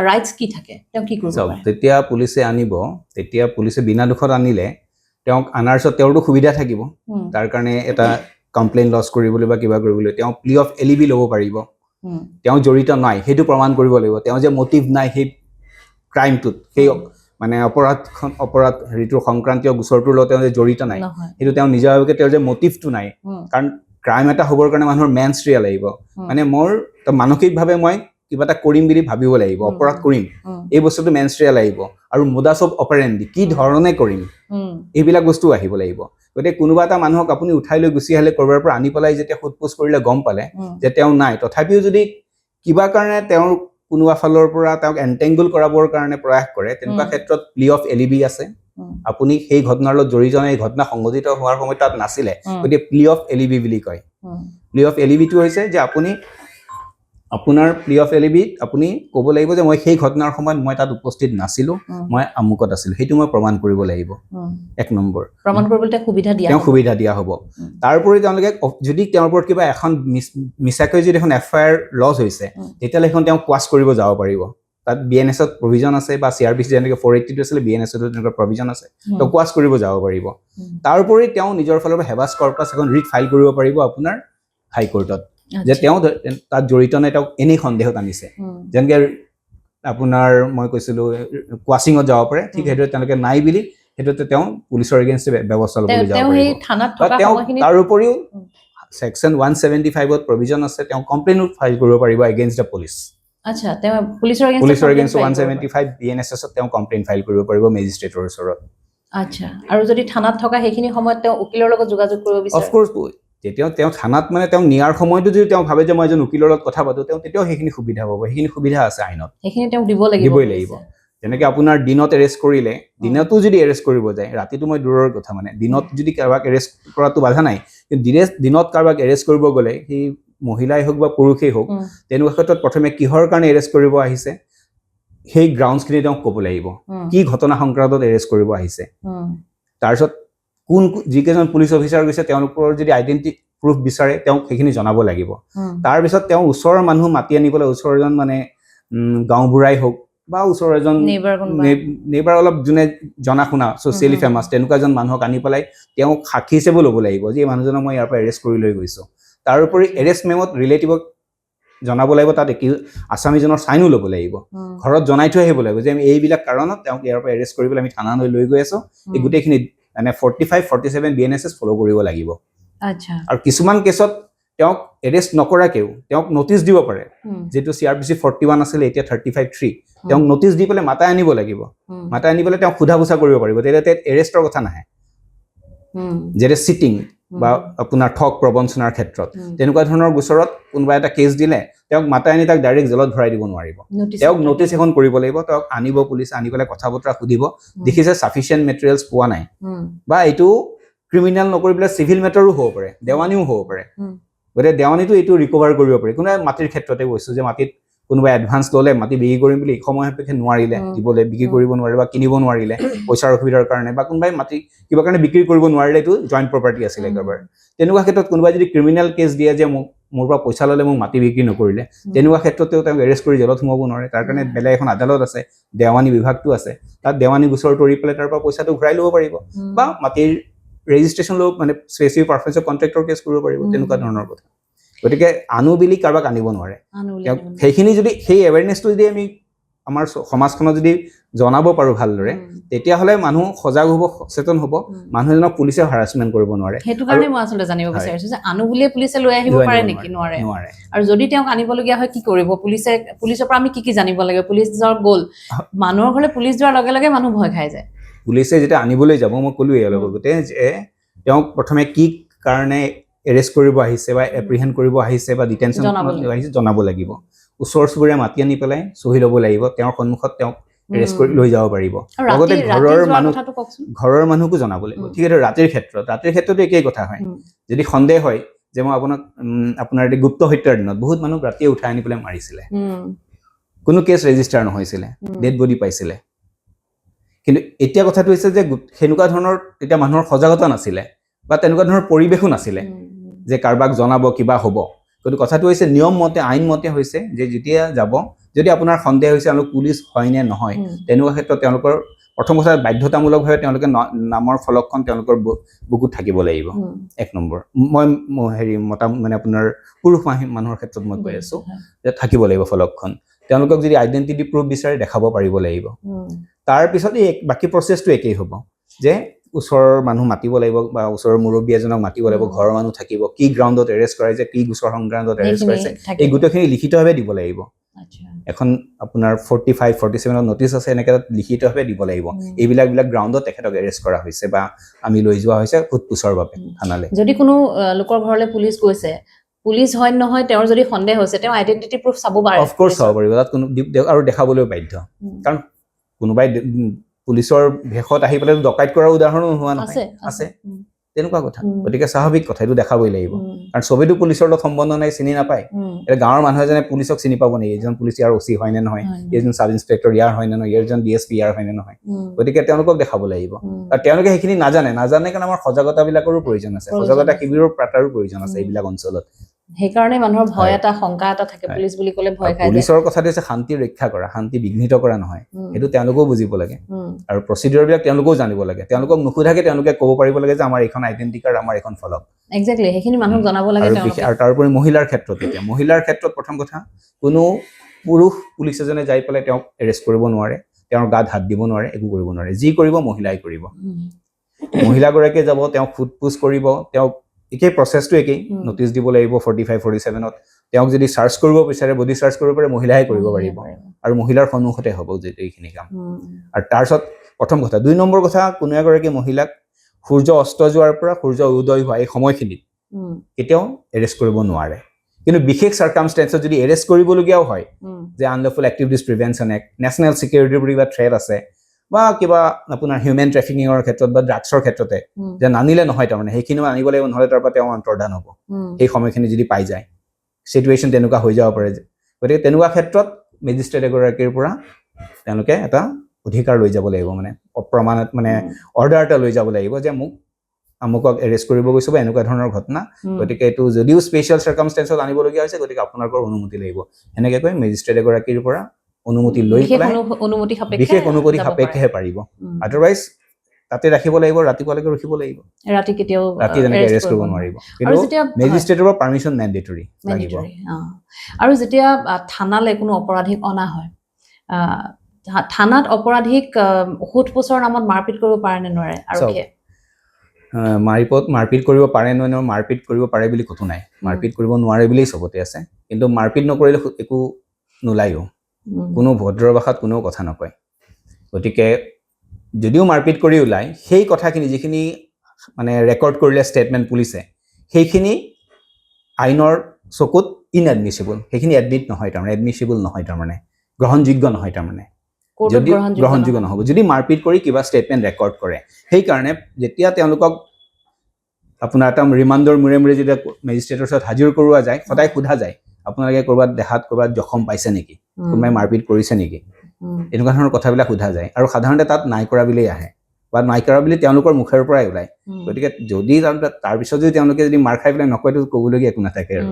ৰাইটছ কি থাকে, তেওঁ কি কৰিব পাৰে? যেতিয়া পুলিচে আনিব, তেতিয়া পুলিচে বিনা দুখত আনিলে তেওঁক আনাৰ পিছত তেওঁৰতো সুবিধা থাকিব, তাৰ কাৰণে এটা কমপ্লেইন লজ কৰিবলৈ বা কিবা কৰিবলৈ তেওঁ প্লি অফ এলিবি ল'ব পাৰিব, তেওঁ জড়িত নাই সেইটো প্ৰমাণ কৰিব লাগিব, তেওঁ যে মটিভ নাই সেই ক্ৰাইমটোত, সেই মানে অপৰাধ হেৰিটোৰ সংক্ৰান্তীয় গোচৰটোৰ লগত তেওঁ যে জড়িত নাই সেইটো তেওঁ নিজাভাৱে তেওঁৰ যে মটিভটো নাই, কাৰণ ক্ৰাইম এটা হ'বৰ কাৰণে মানুহৰ মেনষ্ট্ৰিয়া লাগিব, মানে মোৰ মানসিকভাৱে মই কিবা এটা কৰিম বুলি ভাবিব লাগিব, অপৰাধ কৰিম এই বস্তুটো মেনষ্ট্ৰিয়া লাগিব, আৰু মোডাছ অফ অপাৰেণ্ডি কি ধৰণে কৰিম এইবিলাক বস্তু আহিব লাগিব। গতিকে কোনোবা এটা মানুহক আপুনি উঠাই লৈ গুচি আহিলে, কৰবাৰ পৰা আনি পেলাই যেতিয়া সোধপোছ কৰিলে গম পালে যে তেওঁ নাই, তথাপিও যদি কিবা কাৰণে তেওঁৰ কোনোবা ফালৰ পৰা তেওঁক এণ্টেংগল কৰাবৰ কাৰণে প্ৰয়াস কৰে, তেনেকুৱা ক্ষেত্ৰত প্লি অফ এলিবি আছে, আপুনি সেই ঘটনাৰ লগত জড়িত নাই, এই ঘটনা সংঘটিত হোৱাৰ সময়ত তাত নাছিলে, গতিকে প্লি অফ এলিবি বুলি কয়। প্লি অফ এলিবিটো হৈছে যে আপুনি আপোনাৰ প্লি অফ এলিবিত আপুনি ক'ব লাগিব যে মই সেই ঘটনাৰ সময়ত মই তাত উপস্থিত নাছিলো, মই আমুকত আছিলো, সেইটো মই প্ৰমাণ কৰিব লাগিব। এক নম্বৰ প্ৰমাণ কৰিবলৈ তেওঁ সুবিধা দিয়া হ'ব। তাৰোপৰি তেওঁলোকে যদি তেওঁৰ ওপৰত কিবা এখন মিছাকৈ যদি এখন FIR লজ হৈছে, তেতিয়াহ'লে সেইখন তেওঁ কোৱাছ কৰিব যাব পাৰিব, তাত BNSত প্ৰভিজন আছে বা CRPC যেনেকৈ 482 আছিলে BNSতো তেনেকুৱা প্ৰভিজন আছে, তেওঁ কোৱাছ কৰিব যাব পাৰিব। তাৰোপৰি তেওঁ নিজৰ ফালৰ পৰা হেবাছ কৰ্পাছ এখন ৰিট ফাইল কৰিব পাৰিব আপোনাৰ হাইকোৰ্টত, যে তেওঁ তাত জড়িত নাই, তেওঁক এনেই সন্দেহত আনিছে, যেনেকৈ আপোনাৰ মই কৈছিলোঁ কোৱাছিঙত যাব পাৰে, ঠিক সেইদৰে তেওঁলোকে নাই বুলি সেইটোতে তেওঁ পুলিচৰ এগেইনষ্টে ব্যৱস্থা ল'বলৈ যাব পাৰিব। তাৰ উপৰিও সেকশ্যন 175ত প্ৰভিজন আছে, তেওঁ কমপ্লেইনো ফাইল কৰিব পাৰিব এগেইনষ্ট দ্য পুলিচ। আচ্ছা, তেওঁ পুলিচৰ এগেইনষ্ট 175 BNSত তেওঁ কমপ্লেইন ফাইল কৰিব পাৰিব মেজিষ্ট্ৰেটৰ ওচৰত। আচ্ছা, আৰু যদি থানাত থকা সেইখিনি সময়ত তেওঁ উকিলৰ লগত যোগাযোগ কৰিব বিচাৰে? অফক'ৰ্ছ, যেতিয়া তেওঁ থানাত মানে তেওঁ নিয়াৰ সময়তো যদি তেওঁ ভাবে যে মই এজন উকিলৰ লগত কথা পাতো, তেওঁ তেতিয়াও সেইখিনি সুবিধা পাব, সেইখিনি সুবিধা আছে আইনত, সেইখিনি তেওঁ দিবই লাগিব। যেনেকৈ আপোনাৰ দিনত এৰেষ্ট কৰিলে, দিনতো যদি এৰেষ্ট কৰিব যায়, ৰাতিটো মই দূৰৰ কথা, মানে দিনত যদি কাৰোবাক এৰেষ্ট কৰাটো বাধা নাই, কিন্তু দিনত কাৰোবাক এৰেষ্ট কৰিব গ'লে সেই মহিলাই হওক বা পুৰুষেই হওক, তেনেকুৱা ক্ষেত্ৰত প্ৰথমে কিহৰ কাৰণে এৰেষ্ট কৰিব আহিছে সেই গ্ৰাউণ্ডছখিনি তেওঁক ক'ব লাগিব, কি ঘটনা সংক্ৰান্তত এৰেষ্ট কৰিব আহিছে, তাৰপিছত যিকেইজন পুলিচ অফিচাৰ গৈছে তেওঁলোকৰ যদি আইডেণ্টি প্ৰুফ বিচাৰে তেওঁক সেইখিনি জনাব লাগিব। তাৰপিছত তেওঁ ওচৰৰ মানুহ মাতি আনি পেলাই, ওচৰৰ এজন মানে গাঁওবুঢ়াই হওক বা ওচৰৰ এজন নেইবাৰ অলপ যোনে জনা শুনা ছ'চিয়েলি ফেমাছ তেনেকুৱা এজন মানুহক আনি পেলাই তেওঁক সাক্ষী হিচাপে ল'ব লাগিব যে এই মানুহজনক মই ইয়াৰ পৰা এৰেষ্ট কৰি লৈ গৈছোঁ। তাৰোপৰি এৰেষ্ট মেমত ৰিলেটিভক জনাব লাগিব, তাত আছামীজনৰ চাইনো ল'ব লাগিব, ঘৰত জনাই থৈ আহিব লাগিব যে আমি এইবিলাক কাৰণত তেওঁক ইয়াৰ পৰা এৰেষ্ট কৰি পেলাই আমি থানালৈ লৈ গৈ আছোঁ, এই গোটেইখিনি মানে 45-47 BNSS ফ'ল' কৰিব লাগিব। আৰু কিছুমান কেছত তেওঁক এৰেষ্ট নকৰাকেও তেওঁক নটিচ দিব পাৰে, যিটো CRPC 41 আছিলে এতিয়া 35(3), তেওঁক নটিচ দি পেলাই মাতাই আনিব লাগিব, মাতাই আনি পেলাই তেওঁক সোধা পোছা কৰিব পাৰিব, তেতিয়া তাত এৰেষ্টৰ কথা নাহে। যেনে চিটিং বা আপোনাৰ ঠগ প্ৰবঞ্চনাৰ ক্ষেত্ৰত তেনেকুৱা ধৰণৰ গোচৰত কোনোবা এটা কেছ দিলে তেওঁক মাতাই আনি তাক ডাইৰেক্ট জেলত ভৰাই দিব নোৱাৰিব, তেওঁক নটিচ এখন কৰিব লাগিব, তেওঁক আনিব পুলিচ, আনি পেলাই কথা বতৰা সুধিব, দেখিছে ছাফিচিয়েণ্ট মেটেৰিয়েলছ পোৱা নাই, বা এইটো ক্ৰিমিনেল নকৰি পেলাই চিভিল মেটাৰো হ'ব পাৰে, দেৱানীও হ'ব পাৰে, গতিকে দেৱানীটো এইটো ৰিকভাৰ কৰিব পাৰি। কোনোবাই মাটিৰ ক্ষেত্ৰতে কৈছোঁ যে মাটিত কোনোবাই এডভান্স ল'লে, মাটি বিক্ৰী কৰিম বুলি সময় সাপেক্ষে নোৱাৰিলে দিবলৈ, বিক্ৰী কৰিব নোৱাৰিলে বা কিনিব নোৱাৰিলে পইচাৰ অসুবিধাৰ কাৰণে, বা কোনোবাই মাটি কিবা কাৰণে বিক্ৰী কৰিব নোৱাৰিলে, এইটো জইণ্ট প্ৰপাৰ্টি আছিলে একেবাৰে, তেনেকুৱা ক্ষেত্ৰত কোনোবাই যদি ক্ৰিমিনেল কেছ দিয়ে যে মোৰ পৰা পইচা ল'লে মোক মাটি বিক্ৰী নকৰিলে, তেনেকুৱা ক্ষেত্ৰতেও তেওঁক এৰেষ্ট কৰি জেলত সোমাব নোৱাৰে, তাৰ কাৰণে বেলেগ এখন আদালত আছে, দেৱানী বিভাগটো আছে, তাত দেৱানী গোচৰ তৰি পেলাই তাৰ পৰা পইচাটো ঘূৰাই ল'ব পাৰিব, বা মাটিৰ ৰেজিষ্ট্ৰেশ্যন ল'ব, মানে স্পেচিফিক পাৰফেন্স কণ্ট্ৰেক্টৰ কেছ কৰিব পাৰিব, তেনেকুৱা ধৰণৰ কথা। গতিকে আনো বুলি কাৰোবাক আনিব নোৱাৰে। সেইখিনি যদি সেই এৱেৰনেছটো যদি আমি আমাৰ সমাজখনত যদি জনাব পাৰোঁ ভালদৰে, তেতিয়াহ'লে মানুহ সজাগ হ'ব, সচেতন হ'ব, মানুহ এজনক পুলিচে হাৰাছমেণ্ট কৰিব নোৱাৰে। সেইটো কাৰণে মই আচলতে জানিব বিচাৰিছোঁ যে আনো বুলিয়ে পুলিচে লৈ আহিব পাৰে নেকি? নোৱাৰে। আৰু যদি তেওঁক আনিবলগীয়া হয় কি কৰিব? পুলিচৰ পৰা আমি কি জানিব লাগে? পুলিচৰ গ'ল, মানুহৰ ঘৰলৈ পুলিচ যোৱাৰ লগে লগে মানুহ ভয় খাই যায়। পুলিচে যেতিয়া আনিবলৈ যাব, মই ক'লোৱেই অলপ আগতে যে তেওঁক প্ৰথমে কি কাৰণে এৰেষ্ট কৰিব আহিছে বা এপ্ৰিহেণ্ড কৰিব আহিছে বা ডিটেনশ্যন আহিছে জনাব লাগিব, ওচৰ চুবুৰীয়া মাতি আনি পেলাই চহী ল'ব লাগিব, তেওঁৰ সন্মুখত তেওঁক এৰেষ্ট কৰি লৈ যাব পাৰিব, লগতে ঘৰৰ মানুহকো জনাব লাগিব। ঠিক আছে, ৰাতিৰ ক্ষেত্ৰতো একেই কথা হয়। যদি সন্দেহ হয় যে মই আপোনাৰ গুপ্ত হত্যাৰ দিনত বহুত মানুহ ৰাতিয়ে উঠাই আনি পেলাই মাৰিছিলে, কোনো কেছ ৰেজিষ্টাৰ নহৈছিলে, ডেড বডি পাইছিলে। কিন্তু এতিয়া কথাটো হৈছে যে সেনেকুৱা ধৰণৰ এতিয়া মানুহৰ সজাগতা নাছিলে বা তেনেকুৱা ধৰণৰ পৰিৱেশো নাছিলে যে কাৰোবাক জনাব কিবা হ'ব। কিন্তু কথাটো হৈছে নিয়ম মতে আইন মতে হৈছে যে যেতিয়া যাব, যদি আপোনাৰ সন্দেহ হৈছে তেওঁলোক পুলিচ হয় নে নহয়, তেনেকুৱা ক্ষেত্ৰত তেওঁলোকৰ প্ৰথম কথা বাধ্যতামূলকভাৱে তেওঁলোকে নামৰ ফলকখন তেওঁলোকৰ বুকুত থাকিব লাগিব। এক নম্বৰ মই মানে আপোনাৰ পুৰুষ মানুহৰ ক্ষেত্ৰত মই কৈ আছো যে থাকিব লাগিব ফলকখন। তেওঁলোকক যদি আইডেণ্টিটি প্ৰুফ বিচাৰে দেখাব পাৰিব লাগিব। তাৰপিছত বাকী প্ৰচেছটো একেই হ'ব যে ওচৰৰ মানুহ মাতিব লাগিব বা ওচৰৰ মুৰব্বী এজনক মাতিব লাগিব, ঘৰৰ মানুহ থাকিব, কি গ্ৰাউণ্ডত এৰেষ্ট কৰাইছে, কি গোচৰ সংক্ৰান্তত এৰেষ্ট কৰাইছে, এই গোটেইখিনি লিখিতভাৱে দিব লাগিব। এখন আপোনাৰ 45-47 নটিচ আছে, এনেকৈ লিখিতভাৱে দিব লাগিব এইবিলাক গ্ৰাউণ্ডত তেখেতক এৰেষ্ট কৰা হৈছে বা আমি লৈ যোৱা হৈছে সোধপোছৰ বাবে থানালৈ। যদি কোনো লোকৰ ঘৰলৈ পুলিচ গৈছে, পুলিচ হয় নহয় তেওঁৰ যদি সন্দেহ হৈছে, তেওঁ আইডেন্টিটি প্ৰুফ চাব পাৰে। অফ কোৰ্চ চাব পাৰিব, তাত কোনো আৰু দেখাবলৈও বাধ্য। কাৰণ কোনোবাই পুলিচৰ ভেষত আহি পেলাই ডকাইত কৰাৰ উদাহৰণো হোৱা নহয়, আছে তেনেকুৱা কথা। গতিকে স্বাভাৱিক কথা, এইটো দেখাবই লাগিব। কাৰণ চবেইতো পুলিচৰ লগত সম্বন্ধ নাই, চিনি নাপায়। এতিয়া গাঁৱৰ মানুহ এজনে পুলিচক চিনি পাব নেকি? এইজন পুলিচ ইয়াৰ OC হয় নে নহয়, এইজন চাব ইন্সপেক্টৰ ইয়াৰ হয় নে নহয়, এইজন DSP ইয়াৰ হয় নে নহয়। গতিকে তেওঁলোকক দেখাব লাগিব। আৰু তেওঁলোকে সেইখিনি নাজানে কাৰণে আমাৰ সজাগতাবিলাকৰো প্ৰয়োজন আছে, সজাগতা শিবিৰৰ পাতাৰো প্ৰয়োজন আছে এইবিলাক অঞ্চলত। সেইকাৰণে মানুহৰ ভয় এটা শংকা এটা থাকে, পুলিচ বুলি ক'লে ভয় খায়। পুলিচৰ কথাটো হৈছে শান্তি ৰক্ষা কৰা, শান্তি বিঘ্নিত কৰা নহয়। সেইটো তেওঁলোকেও বুজিব লাগে আৰু প্ৰচিডিউৰবিলাক তেওঁলোকেও জানিব লাগে। তেওঁলোকক নুসুধাকে তেওঁলোকে ক'ব পাৰিব লাগে যে আমাৰ এইখন আইডেন্টি কাৰ্ড, আমাৰ এইখন ফলক। এক্সেক্টলি, সেইখিনি মানুহক জনাব লাগে। আৰু তাৰোপৰি মহিলাৰ ক্ষেত্ৰত প্ৰথম কথা, কোনো পুৰুষ পুলিচ এজনে যাই পেলাই তেওঁক এৰেষ্ট কৰিব নোৱাৰে, তেওঁৰ গাত হাত দিব নোৱাৰে, একো কৰিব নোৱাৰে। যি কৰিব মহিলাই কৰিব। মহিলাগৰাকীয়ে যাব, তেওঁক সোধপোছ কৰিব, তেওঁক একেই প্ৰচেছটো একেই, নটিচ দিব লাগিব 45-47ত। তেওঁক যদি চাৰ্চ কৰিব বিচাৰে, বডি চাৰ্চ কৰিব পাৰে, মহিলাহে কৰিব পাৰিব আৰু মহিলাৰ সন্মুখতে হ'ব যে এইখিনি কাম। আৰু তাৰপিছত প্ৰথম কথা। 2 নম্বৰ কথা, কোনো এগৰাকী মহিলাক সূৰ্য অস্ত যোৱাৰ পৰা সূৰ্য উদয় হোৱা এই সময়খিনিত কেতিয়াও এৰেষ্ট কৰিব নোৱাৰে। কিন্তু বিশেষ চাৰ্কামষ্টেন্সত যদি এৰেষ্ট কৰিবলগীয়াও হয়, যে unlawful activities prevention act, national ছিকিউৰিটিৰ প্ৰতি কিবা থ্ৰেট আছে বা কিবা আপোনাৰ হিউমেন ট্ৰেফিকিঙৰ ক্ষেত্ৰত বা ড্ৰাগছৰ ক্ষেত্ৰতে, যে নানিলে নহয়, তাৰমানে সেইখিনিও আনিব লাগিব, নহ'লে তাৰ পৰা তেওঁ অন্তৰ্ধান হ'ব। সেই সময়খিনি যদি পাই যায়, চিটুৱেশ্যন তেনেকুৱা হৈ যাব পাৰে। গতিকে তেনেকুৱা ক্ষেত্ৰত মেজিষ্ট্ৰেট এগৰাকীৰ পৰা তেওঁলোকে এটা অধিকাৰ লৈ যাব লাগিব, মানে প্ৰমাণত মানে অৰ্ডাৰ এটা লৈ যাব লাগিব যে মোক আমুকক এৰেষ্ট কৰিব গৈছো বা এনেকুৱা ধৰণৰ ঘটনা, গতিকে এইটো যদিও স্পেচিয়েল চাৰ্কামষ্টেন্সত আনিবলগীয়া হৈছে, গতিকে আপোনালোকৰ অনুমতি লাগিব। এনেকৈ কৈ মেজিষ্ট্ৰেট এগৰাকীৰ পৰা অনুমতি লৈ পেলাই বিশেষ অনুমতি সাপেক্ষেহে পাৰিব। আদাৰৱাইজ তাতে ৰাখিব লাগিব, ৰাতিপুৱালৈকে ৰখিব লাগিব। ৰাতি তেনেকৈ এৰেষ্ট কৰিব নোৱাৰিব। কিন্তু মেজিষ্ট্ৰেটৰ পৰা পাৰ্মিশ্যন মেণ্ডেটৰী লাগিব। আৰু যেতিয়া থানালৈ কোনো অপৰাধীক অনা হয়, থানাত অপৰাধীক সোধপোছৰ নামত মাৰপিট কৰিব পাৰে নে নোৱাৰে? আৰক্ষীয়ে মাৰপিট কৰিব পাৰে নে নোৱাৰে? মাৰপিট কৰিব পাৰে বুলি কথা নাই, মাৰপিট কৰিব নোৱাৰে বুলিয়েই চবতে আছে। কিন্তু মাৰপিট নকৰিলে একো নোলায়ো, কোনো ভদ্ৰ ভাষাত কোনেও কথা নকয়। গতিকে যদিও মাৰপিট কৰি ওলায়, সেই কথাখিনি যিখিনি মানে ৰেকৰ্ড কৰিলে ষ্টেটমেণ্ট পুলিচে, সেইখিনি আইনৰ চকুত ইনএডমিছিবল, সেইখিনি এডমিট নহয়, তাৰমানে এডমিছিবল নহয়, তাৰমানে গ্ৰহণযোগ্য নহয়, তাৰমানে যদি গ্ৰহণযোগ্য নহ'ব যদি মাৰপিট কৰি কিবা ষ্টেটমেণ্ট ৰেকৰ্ড কৰে। সেইকাৰণে যেতিয়া তেওঁলোকক আপোনাৰ এটা ৰিমাণ্ডৰ মূৰে মূৰে যেতিয়া মেজিষ্ট্ৰেটৰ ওচৰত হাজিৰ কৰোৱা যায়, সদায় সোধা যায় আপোনালোকে ক'ৰবাত দেহাত ক'ৰবাত জখম পাইছে নেকি, কোনোবাই মাৰপিট কৰিছে নেকি, এনেকুৱা ধৰণৰ কথাবিলাক সোধা যায়। আৰু সাধাৰণতে তাত নাই কৰা বুলিয়েই আহে বা নাই কৰা বুলি তেওঁলোকৰ মুখৰ পৰাই ওলায়। গতিকে যদি তাৰপিছত যদি তেওঁলোকে যদি মাৰ খাই পেলাই নকয়তো ক'বলগীয়া একো নাথাকে। আৰু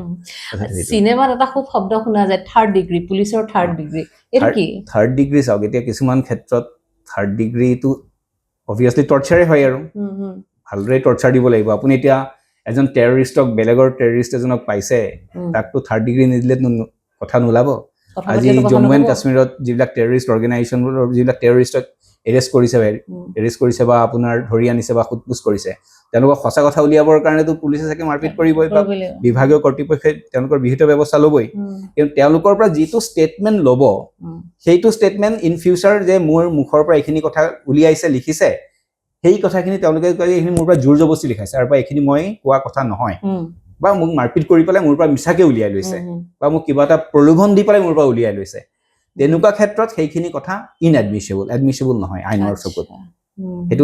চিনেমাত এটা খুব শব্দ শুনা যায়, থাৰ্ড ডিগ্ৰী, পুলিচৰ থাৰ্ড ডিগ্ৰী। এইটো কি থাৰ্ড ডিগ্ৰী? চাওক, এতিয়া কিছুমান ক্ষেত্ৰত থাৰ্ড ডিগ্ৰীটো অবভিয়াছলি টৰ্চাৰে হয়, আৰু ভালদৰে টৰ্চাৰ দিব লাগিব। আপুনি এতিয়া এজন টেৰৰিষ্টক, বেলেগৰ টেৰৰিষ্ট এজনক পাইছে, তাকতো থাৰ্ড ডিগ্ৰী নিদিলেতো কথা নোলাব। আজি জম্মু এণ্ড কাশ্মীৰত যিবিলাক টেৰৰিষ্ট অৰ্গেনাইজেশ্যনবোৰৰ যিবিলাক টেৰৰিষ্টক এৰেষ্ট কৰিছে বা আপোনাৰ ধৰি আনিছে বা সোধপোছ কৰিছে, তেওঁলোকক সঁচা কথা উলিয়াবৰ কাৰণেতো পুলিচে চাগে মাৰপিট কৰিবই বা বিভাগীয় কৰ্তৃপক্ষই তেওঁলোকৰ বিহিত ব্যৱস্থা ল'বই। কিন্তু তেওঁলোকৰ পৰা যিটো ষ্টেটমেণ্ট ল'ব, সেইটো ষ্টেটমেণ্ট ইন ফিউচাৰ যে মোৰ মুখৰ পৰা এইখিনি কথা উলিয়াইছে, লিখিছে, সেই কথাখিনি তেওঁলোকে কয় এইখিনি মোৰ পৰা জোৰ জবস্তি লিখাইছে, আৰু বা এইখিনি মই কোৱা কথা নহয়, বা মোক মাৰপিট কৰি পেলাই মোৰ পৰা মিছাকে উলিয়াই লৈছে, বা মোক কিবা এটা প্ৰলোভন দি পেলাই মোৰ পৰা উলিয়াই লৈছে। তেনেকুৱা ক্ষেত্ৰত সেইখিনি কথা এডমিছিবল নহয় আইনৰ চকুত। সেইটো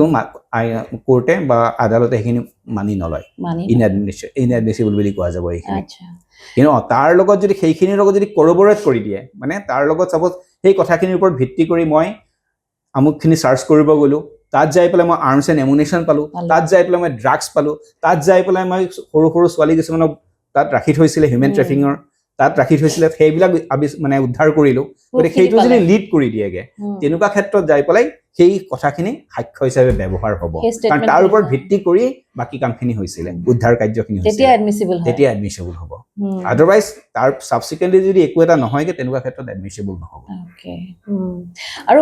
কোৰ্টে বা আদালতে সেইখিনি মানি নলয়, ইনএডমিছিবল বুলি কোৱা যাব এইখিনি। কিন্তু তাৰ লগত যদি সেইখিনিৰ লগত যদি কৰবৰেট কৰি দিয়ে, মানে তাৰ লগত চাপ'জ সেই কথাখিনিৰ ওপৰত ভিত্তি কৰি মই আমুকখিনি চাৰ্চ কৰিব গ'লোঁ, তাত যাই পেলাই মই আৰ্মছ এণ্ড এমুনেশ্যন পালোঁ, তাত যাই পেলাই মই ড্ৰাগছ পালোঁ, তাত যাই পেলাই মই সৰু সৰু ছোৱালী কিছুমানক তাত ৰাখি থৈছিলে হিউমেন ট্ৰেফিকিঙৰ, তাত ৰাখি থৈছিলে, সেইবিলাক মানে উদ্ধাৰ কৰিলোঁ। গতিকে সেইটো যদি লিড কৰি দিয়েগে, তেনেকুৱা ক্ষেত্ৰত যাই পেলাই সেই কথাখিনি সাক্ষ্য হিচাপে ব্যৱহাৰ হ'ব, কাৰণ তাৰ ওপৰত ভিত্তি কৰি বাকী কামখিনি হৈছিলে, উদ্ধাৰ কাৰ্যখিনি তেতিয়া এডমিছিবল হ'ব। আদাৰৱাইজ তাৰ ছাবচিকুৱেণ্টলি যদি একো এটা নহয়গে, তেনেকুৱা ক্ষেত্ৰত এডমিছিবল নহ'ব। আৰু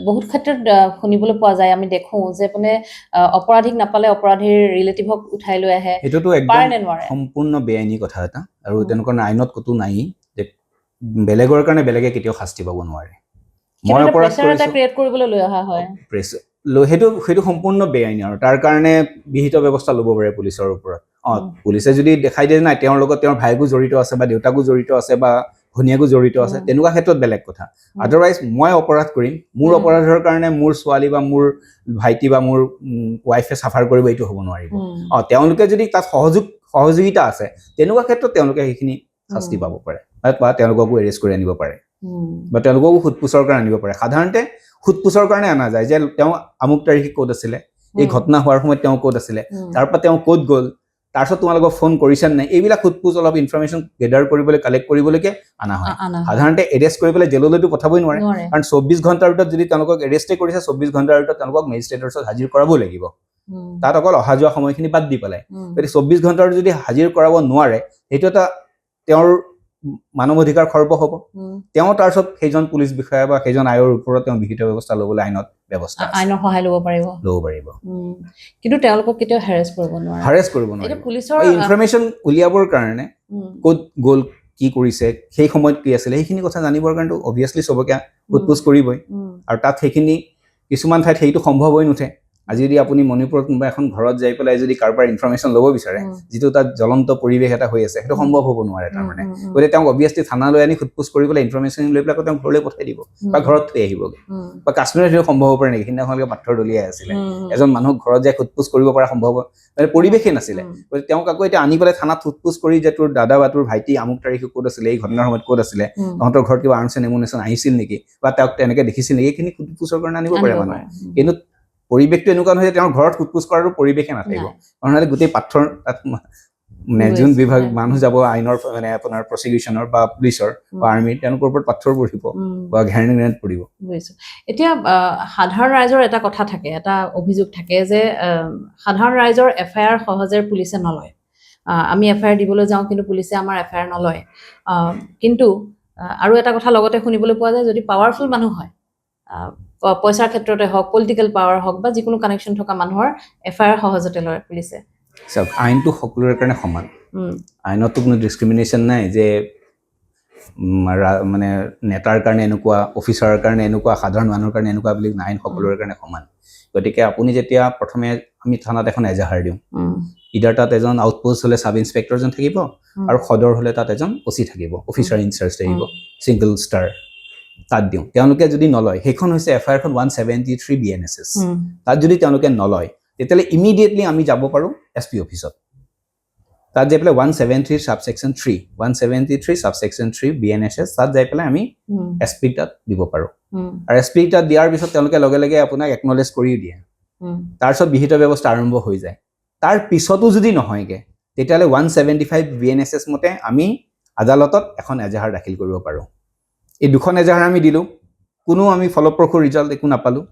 বহুত ক্ষেত্ৰত শুনিবলৈ পোৱা যায়, আমি দেখোঁ যে মানে অপৰাধীক নাপালে অপৰাধীৰ ৰিলেটিভক উঠাই লৈ আহে, এইটোতো একদম সম্পূৰ্ণ বেআইনী কথা এটা, আৰু তেনেকুৱা আইনত ক'তো নাই যে বেলেগৰ কাৰণে বেলেগে কেতিয়াও শাস্তি পাব নোৱাৰে। মই অপৰাধ সেইটো সম্পূৰ্ণ বেআইনী, আৰু তাৰ কাৰণে বিহিত ব্যৱস্থা ল'ব পাৰে পুলিচৰ ওপৰত। পুলিচে যদি দেখাই দিয়ে নাই তেওঁৰ লগত তেওঁৰ ভাইকো জড়িত আছে বা দেউতাকো জড়িত আছে বা ভনীয়েকো জড়িত আছে, তেনেকুৱা ক্ষেত্ৰত বেলেগ কথা। আদাৰৱাইজ মই অপৰাধ কৰিম, মোৰ অপৰাধৰ কাৰণে মোৰ ছোৱালী বা মোৰ ভাইটি বা মোৰ ৱাইফে চাফাৰ কৰিব, এইটো হ'ব নোৱাৰিব। তেওঁলোকে যদি তাত সহযোগিতা আছে, তেনেকুৱা ক্ষেত্ৰত তেওঁলোকে সেইখিনি শাস্তি পাব পাৰে, বা তেওঁলোককো এৰেষ্ট কৰি আনিব পাৰে, বা তেওঁলোককো সোধপোছৰ কাৰণে আনিব পাৰে। সাধাৰণতে সোধপোছৰ কাৰণে অনা যায় যে তেওঁ আমুক তাৰিখে ক'ত আছিলে, এই ঘটনা হোৱাৰ সময়ত তেওঁ ক'ত আছিলে, তাৰ পৰা তেওঁ ক'ত গ'ল, তাৰপিছত তোমালোকক ফোন কৰিছে নাই, এইবিলাক সোধপোছ অলপ ইনফৰমেশ্যন গেডাৰ কৰিবলৈ, কালেক্ট কৰিবলৈকে অনা হয়। সাধাৰণতে এৰেষ্ট কৰি পেলাই জেললৈতো পঠাবই নোৱাৰে, কাৰণ 24 ঘণ্টাৰ ভিতৰত যদি তেওঁলোকক এৰেষ্টে কৰিছে, 24 ঘণ্টাৰ ভিতৰত তেওঁলোকক মেজিষ্ট্ৰেটৰ ওচৰত হাজিৰ কৰাবই লাগিব। তাত অকল অহা যোৱা সময়খিনি বাদ দি পেলাই যদি 24 ঘণ্টাৰ যদি হাজিৰ কৰাব নোৱাৰে, সেইটো এটা তেওঁৰ মানৱ অধিকাৰ খৰ্ব হ'ব। তেওঁ তাৰপিছত সেইজন পুলিচ বিষয়া বা সেইজন আয়ৰ ওপৰত তেওঁ বিহিত ব্যৱস্থা ল'বলৈ আইনৰ সহায় ল'ব পাৰিব। কিন্তু তেওঁলোকক কেতিয়াও হেৰেষ্ট কৰিব নোৱাৰে। ইনফৰমেশ্যন উলিয়াবৰ কাৰণে ক'ত গ'ল, কি কৰিছে, সেই সময়ত কি আছিলে, সেইখিনি কথা জানিবৰ কাৰণে অভিয়াছলি চবকে সোধপোছ কৰিবই, আৰু তাত সেইখিনি কিছুমান ঠাইত সেইটো সম্ভৱ হৈ নুঠে। আজি যদি আপুনি মণিপুৰত কোনোবা এখন ঘৰত যাই পেলাই যদি কাৰোবাৰ ইনফৰমেশ্যন ল'ব বিচাৰে, যিটো তাত জ্বলন্ত পৰিৱেশ এটা হৈ আছে, সেইটো সম্ভৱ হ'ব নোৱাৰে। তাৰমানে গতিকে তেওঁক অভিয়াছলি থানালৈ আনি সোধপোছ কৰি পেলাই ইনফৰমেশ্যন লৈ পেলাই তেওঁ ঘৰলৈ পঠাই দিব বা ঘৰত থৈ আহিবগৈ। বা কাশ্মীৰত সেইটো সম্ভৱ হ'ব পাৰে নেকি? সেইদিনাখনলৈকে পাথৰ দলিয়াই আছিলে, এজন মানুহক ঘৰত যাই সোধপোছ কৰিব পৰা সম্ভৱ মানে পৰিৱেশেই নাছিলে। গতিকে তেওঁক আকৌ এতিয়া আনি পেলাই থানাত সোধপোছ কৰি যে তোৰ দাদা বা তোৰ ভাইটি আমুক তাৰিখে ক'ত আছিলে, এই ঘটনাৰ সময়ত ক'ত আছিলে, তহঁতৰ ঘৰত কিবা আৰ্মছ এণ্ড এমুনেশ্যন আহিছিল নেকি, বা তেওঁক তেনেকে দেখিছিল নেকি, এইখিনি সোধপোছৰ কাৰণে আনিব পাৰে মানুহে। কিন্তু পৰিৱেশটো এনেকুৱা নহয় যে তেওঁৰ ঘৰত সোধপোছ কৰাৰো পৰিৱেশে নাথাকিব, নহ'লে গোটেই পাথৰ তাত মানে যোন বিভাগ মানুহ যাব আইনৰ, মানে আপোনাৰ প্ৰচিকিউশ্যনৰ বা পুলিচৰ বা আৰ্মিৰ, তেওঁলোকৰ ওপৰত পাথৰ পৰিব বা গ্ৰেনেড পৰিব। এতিয়া সাধাৰণ ৰাইজৰ এটা কথা থাকে, এটা অভিযোগ থাকে যে সাধাৰণ ৰাইজৰ FIR সহজে পুলিচে নলয়। আমি FIR দিবলৈ যাওঁ, কিন্তু পুলিচে আমাৰ FIR নলয়। কিন্তু আৰু এটা কথা লগতে শুনিবলৈ পোৱা যায়, যদি পাৱাৰফুল মানুহ হয়, পইচাৰ ক্ষেত্ৰতে হওক, পলিটিকেল পাৱাৰ হওক, বা যিকোনো কানেকশ্যন থকা মানুহৰ FIR সহজতে লয় পুলিচে। চাওক, আইনটো সকলোৰে কাৰণে সমান, আইনতো কোনো ডিছক্ৰিমিনেশ্যন নাই যে মানে নেতাৰ কাৰণে এনেকুৱা, অফিচাৰৰ কাৰণে এনেকুৱা, সাধাৰণ মানুহৰ কাৰণে এনেকুৱা বুলি। আইন সকলোৰে কাৰণে সমান। গতিকে আপুনি যেতিয়া প্ৰথমে আমি থানাত এখন এজাহাৰ দিওঁ, ইদাৰ তাত এজন আউটপোষ্ট হ'লে ছাব ইন্সপেক্টৰজন থাকিব, আৰু সদৰ হ'লে তাত এজন OC থাকিব, অফিচাৰ ইনচাৰ্জ থাকিব, ছিংগল ষ্টাৰ, তাত দিওঁ। তেওঁলোকে যদি নলয়, সেইখন হৈছে FIR-খন 173 BNSS, তাত যদি তেওঁলোকে নলয়, তেতিয়াহ'লে ইমিডিয়েটলি আমি যাব পাৰোঁ SP অফিচত। তাত যাই পেলাই 173 subsection 3 BNSS, তাত যাই পেলাই আমি SP তাত দিব পাৰোঁ। আৰু SP তাত দিয়াৰ পিছত তেওঁলোকে লগে লগে আপোনাক একনলেজ কৰিও দিয়ে। তাৰপিছত বিহিত ব্যৱস্থা আৰম্ভ হৈ যায়। তাৰ পিছতো যদি নহয়গে, তেতিয়াহ'লে 175 BNSS মতে আমি আদালতত এখন এজাহাৰ দাখিল কৰিব পাৰোঁ। এই দুখন এজাহাৰ আমি দিলোঁ, কোনো আমি ফলপ্ৰসূ ৰিজাল্ট একো নাপালোঁ।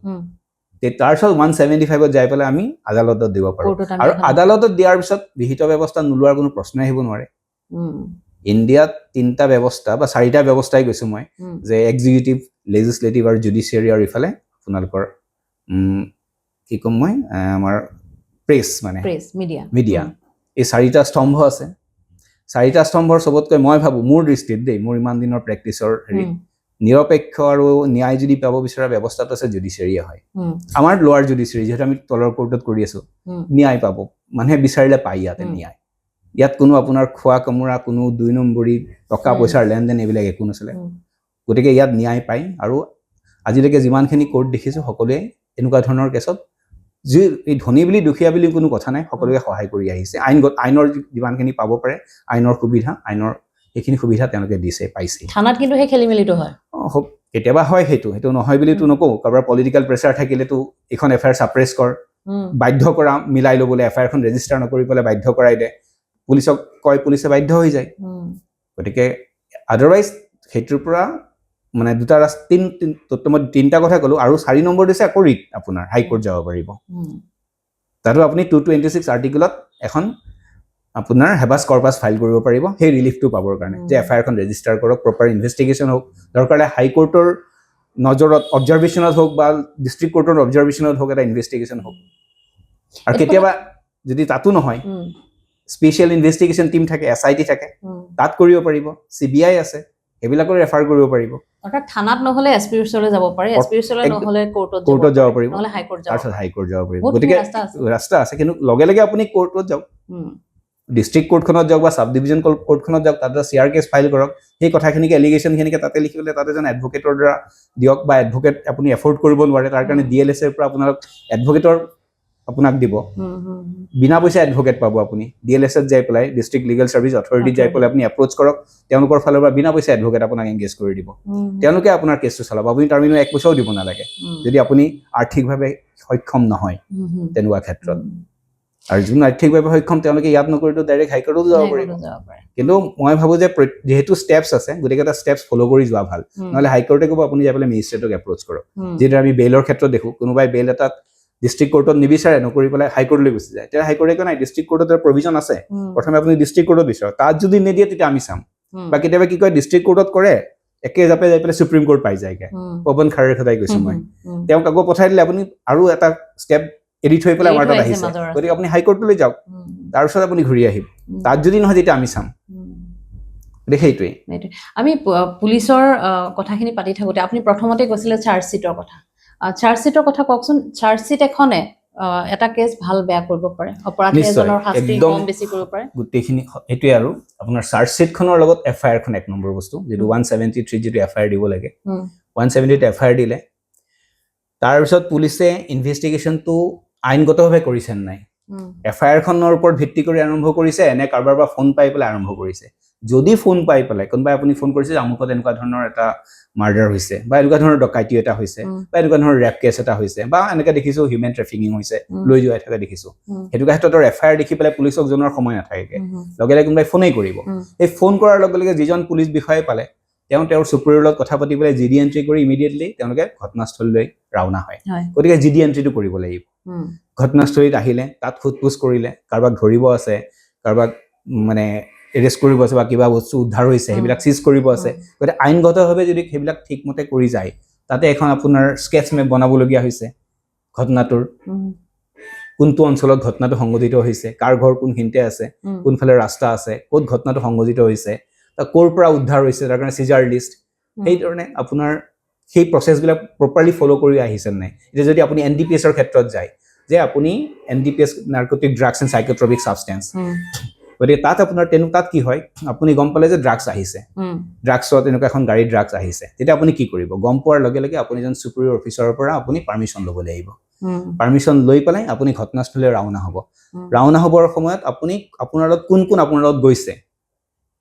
তাৰপিছত 175ত যাই পেলাই আমি আদালতত দিব পাৰোঁ, আৰু আদালতত দিয়াৰ পিছত বিহিত ব্যৱস্থা নোলোৱাৰ কোনো প্ৰশ্নই আহিব নোৱাৰে। ইণ্ডিয়াত 3টা ব্যৱস্থা বা 4টা ব্যৱস্থাই কৈছোঁ মই, যে এক্সিকিউটিভ, লেজিছলেটিভ আৰু জুডিচিয়াৰী, আৰু ইফালে আপোনালোকৰ কি ক'ম মই, আমাৰ প্ৰেছ, মানে মিডিয়া, এই 4টা স্তম্ভ আছে। 4টা স্তম্ভৰ চবতকৈ মই ভাবোঁ, মোৰ দৃষ্টিত দেই, মোৰ ইমান দিনৰ প্ৰেক্টিচৰ হেৰি, নিৰপেক্ষ আৰু ন্যায় যদি পাব বিচৰা ব্যৱস্থাটো আছে জুডিচিয়াৰীয়ে হয়। আমাৰ লোৱাৰ জুডিচিয়াৰী, যিহেতু আমি তলৰ কোৰ্টত কৰি আছোঁ, ন্যায় পাব, মানুহে বিচাৰিলে পায় ইয়াতে ন্যায়। ইয়াত কোনো আপোনাৰ খোৱা কামোৰা, কোনো 2 নম্বৰী, টকা পইচাৰ লেনদেন, এইবিলাক একো নচলে। গতিকে ইয়াত ন্যায় পায়, আৰু আজিলৈকে যিমানখিনি কোৰ্ট দেখিছোঁ সকলোৱে এনেকুৱা ধৰণৰ কেছত যি এই ধনী বুলি দুখীয়া বুলি কোনো কথা নাই, সকলোকে সহায় কৰি আহিছে। আইনৰ যিমানখিনি পাব পাৰে আইনৰ সুবিধা, আইনৰ সেইখিনি সুবিধা তেওঁলোকে দিছে, পাইছে। থানাত কিন্তু সেই খেলি মেলিটো হয়, কেতিয়াবা হয়, সেইটো নহয় বুলিতো নকওঁ। কাৰোবাৰ পলিটিকেল প্ৰেছাৰ থাকিলেতো এখন এফআইআৰ ছাপ্ৰেছ কৰ, বাধ্য কৰা মিলাই ল'বলৈ, এফআইআৰখন ৰেজিষ্টাৰ নকৰি পেলাই বাধ্য কৰাই দে, পুলিচক কয়, পুলিচে বাধ্য হৈ যায়। গতিকে আদাৰৱাইজ সেইটোৰ পৰা মানে দুটা মই 3টা কথা ক'লো, আৰু 4 নম্বৰ দিছে আকৌ ৰিট, আপোনাৰ হাইকোৰ্ট যাব পাৰিব। তাতো আপুনি 226 আৰ্টিকেলত এখন আপোনাৰ হেবাছ কৰ্পাছ ফাইল কৰিব পাৰিব সেই ৰিলিফটো পাবৰ কাৰণে, যে এফআইআৰখন ৰেজিষ্টাৰ কৰক, প্ৰপাৰ ইনভেষ্টিগেশ্যন হওক, দৰকাৰে হাইকোৰ্টৰ নজৰত অবজাৰভেশ্যনত হওক বা ডিষ্ট্ৰিক্ট কোৰ্টৰ অবজাৰভেশ্যনত হওক এটা ইনভেষ্টিগেশ্যন হওক। আৰু কেতিয়াবা যদি তাতো নহয়, স্পেচিয়েল ইনভেষ্টিগেশ্যন টিম থাকে, SIT থাকে, তাত কৰিব পাৰিব, CBI আছে, সেইবিলাকৰ ৰেফাৰ কৰিব পাৰিব। অৰ্থাৎ থানাত নহলে এছপিৰ ওচৰলৈ যাব পাৰে, এছপিৰ ওচৰলৈ নহলে কোৰ্টত যাব পাৰিব, নহলে হাইকোৰ্ট যাব পাৰিব। গতিকে ৰাস্তা আছে, কিন্তু লগে লগে আপুনি কোৰ্টত যাওক, ডিষ্ট্ৰিক্ট কোৰ্টখনত যাওক বা সাব ডিভিজন কোৰ্টখনত যাওক, তাত CR কেছ ফাইল কৰক, সেই কথাখিনিকে এলিগেশ্যনখিনিকে তাতে লিখিবলৈ তাতে যেন এডভোকেটৰ দ্বাৰা দিয়ক, বা এডভোকেট আপুনি এফৰ্ড কৰিব নোৱাৰে, তাৰ কাৰণে DLS ৰ পৰা আপোনাক এডভোকেটৰ আপোনাক দিব, বিনা পইচা এডভোকেট পাব আপুনি। DLS ত যাই পেলাই, ডিষ্ট্ৰিক্ট লিগেল ছাৰ্ভিচ অথৰিটিত যাই পেলাই আপুনি এপ্ৰ'চ কৰক, তেওঁলোকৰ ফালৰ পৰা বিনা পইচা এডভোকেট আপোনাক এংগেজ কৰি দিব, তেওঁলোকে আপোনাৰ কেছটো চলাব, আপুনি তাৰ বিনিময়ত 1 পইচাও দিব নালাগে, যদি আপুনি আৰ্থিকভাৱে সক্ষম নহয় তেনেকুৱা ক্ষেত্ৰত। আৰু যোন আৰ্থিকভাৱে সক্ষম তেওঁলোকে ইয়াত নকৰিতো ডাইৰেক্ট হাইকোৰ্টতো যাব পাৰিব। কিন্তু মই ভাবো যে যেহেতু ষ্টেপছ আছে, গোটেইকেইটা ষ্টেপছ ফ'ল' কৰি যোৱা ভাল, নহ'লে হাইকোৰ্টে ক'ব আপুনি যাই পেলাই মেজিষ্ট্ৰেটক এপ্ৰ'চ কৰক। যিহেতু আমি বেইলৰ ক্ষেত্ৰত দেখো, কোনোবাই বেইল এটাত ডিষ্ট্ৰিক্ট কোৰ্টত নিবিচাৰে, নকৰি পেলাই হাইকোৰ্টলৈ গুচি যায়, তেতিয়া হাইকোৰ্টে কয় নাই, ডিষ্ট্ৰিক্ট কোৰ্টত প্ৰভিজন আছে, প্ৰথমে আপুনি ডিষ্ট্ৰিক্ট কোৰ্টত বিচাৰক, তাত যদি নিদিয়ে তেতিয়া আমি চাম। বা কেতিয়াবা কি কয়, ডিষ্ট্ৰিক্ট কোৰ্টত কৰে, একে জাপে যাই পেলাই সুপ্ৰিম কোৰ্ট পাই যায়গে, পৱন খাৰেৰ কথাই কৈছো মই, তেওঁক আকৌ পঠাই দিলে আপুনি আৰু এটা ষ্টেপ এৰি থৈ পেলাই আমাৰ তাত আহিছে, গতিকে আপুনি হাইকোৰ্টলৈ যাওক, তাৰপিছত আপুনি ঘূৰি আহিব, তাত যদি নহয় তেতিয়া আমি চাম। সেইটোৱেই আমি পুলিচৰ কথাখিনি পাতি থাকোঁতে আপুনি প্ৰথমতে কৈছিলে চাৰ্জশ্বিটৰ কথা। চাৰ্জশ্বিটৰ কথা কওকচোন। চাৰ্জশ্বিট এখনে এটা কেছ ভাল বেয়া কৰিব পাৰে, অপৰাধী এজনৰ শাস্তি কম বেছি কৰিব পাৰে, গোটেইখিনি এইটোৱে। আৰু আপোনাৰ চাৰ্জশ্বিটখনৰ লগত এফআইআৰখন 1 নম্বৰ বস্তু, যিটো 173 যিটো এফআইআৰ দিব লাগে, 170 এফআইআৰ দিলে, তাৰপিছত পুলিচে ইনভেষ্টিগেশ্যনটো আইনগতভাৱে কৰিছে নাই, এফআইআৰখনৰ ওপৰত ভিত্তি কৰি আৰম্ভ কৰিছে, এনে কাৰোবাৰ পৰা ফোন পাই পেলাই আৰম্ভ কৰিছে। যদি ফোন পাই পেলাই কোনোবাই আপুনি ফোন কৰিছে যে আমুকত এনেকুৱা ধৰণৰ এটা মাৰ্ডাৰ হৈছে, বা এনেকুৱা ধৰণৰ ডকাইতি এটা হৈছে, বা এনেকুৱা ধৰণৰ ৰেপ কেছ এটা হৈছে, বা এনেকৈ দেখিছো হিউমেন ট্ৰেফিকিং হৈছে, লৈ যোৱাই থকা দেখিছো, সেইটো ক্ষেত্ৰত এফআইআৰ দেখি পেলাই পুলিচক জনোৱাৰ সময় নাথাকে, লগে লগে কোনোবাই ফোনেই কৰিব। এই ফোন কৰাৰ লগে লগে যিজন পুলিচ বিষয়াই পালে, তেওঁৰ চুপাৰিয়ৰৰ লগত কথা পাতি পেলাই GD এণ্ট্ৰি কৰি ইমিডিয়েটলি তেওঁলোকে ঘটনাস্থলীলৈ ৰাওনা হয়। গতিকে GD এণ্ট্ৰিটো কৰিব লাগিব। ঘটনাস্থলীত আহিলে, তাত সোধ-পোছ কৰিলে, কাৰোবাক ধৰিব আছে, কাৰোবাক মানে এৰেষ্ট কৰিব আছে, বা কিবা বস্তু উদ্ধাৰ হৈছে সেইবিলাক চিজ কৰিব আছে, গতিকে আইনগতভাৱে যদি সেইবিলাক ঠিকমতে কৰি যায়, তাতে এখন আপোনাৰ স্কেচ মেপ বনাবলগীয়া হৈছে ঘটনাটোৰ, কোনটো অঞ্চলত ঘটনাটো সংঘটিত হৈছে, কাৰ ঘৰ কোনখিনিতে আছে, কোনফালে ৰাস্তা আছে, ক'ত ঘটনাটো সংঘটিত হৈছে, ক'ৰ পৰা উদ্ধাৰ হৈছে, তাৰ কাৰণে চিজাৰ লিষ্ট, সেইধৰণে আপোনাৰ সেই প্ৰচেছবিলাক প্ৰপাৰলি ফ'ল' কৰি আহিছে নাই। এতিয়া যদি আপুনি NDPSৰ ক্ষেত্ৰত যায়, যে আপুনি NDPS narcotic drugs and psychotropic substance, গতিকে তাত আপোনাৰ তাত কি হয়, আপুনি গম পালে যে ড্ৰাগছ আহিছে, ড্ৰাগছত এনেকুৱা এখন গাড়ী ড্ৰাগছ আহিছে, তেতিয়া আপুনি কি কৰিব, গম পোৱাৰ লগে লগে আপুনি এজন চুপাৰিয়ৰ অফিচাৰৰ পৰা আপুনি পাৰ্মিশ্যন ল'ব লাগিব। পাৰ্মিশ্যন লৈ পেলাই আপুনি ঘটনাস্থলীলৈ ৰাওনা হ'ব। ৰাওনা হ'বৰ সময়ত আপুনি আপোনাৰ লগত কোন কোন আপোনাৰ লগত গৈছে,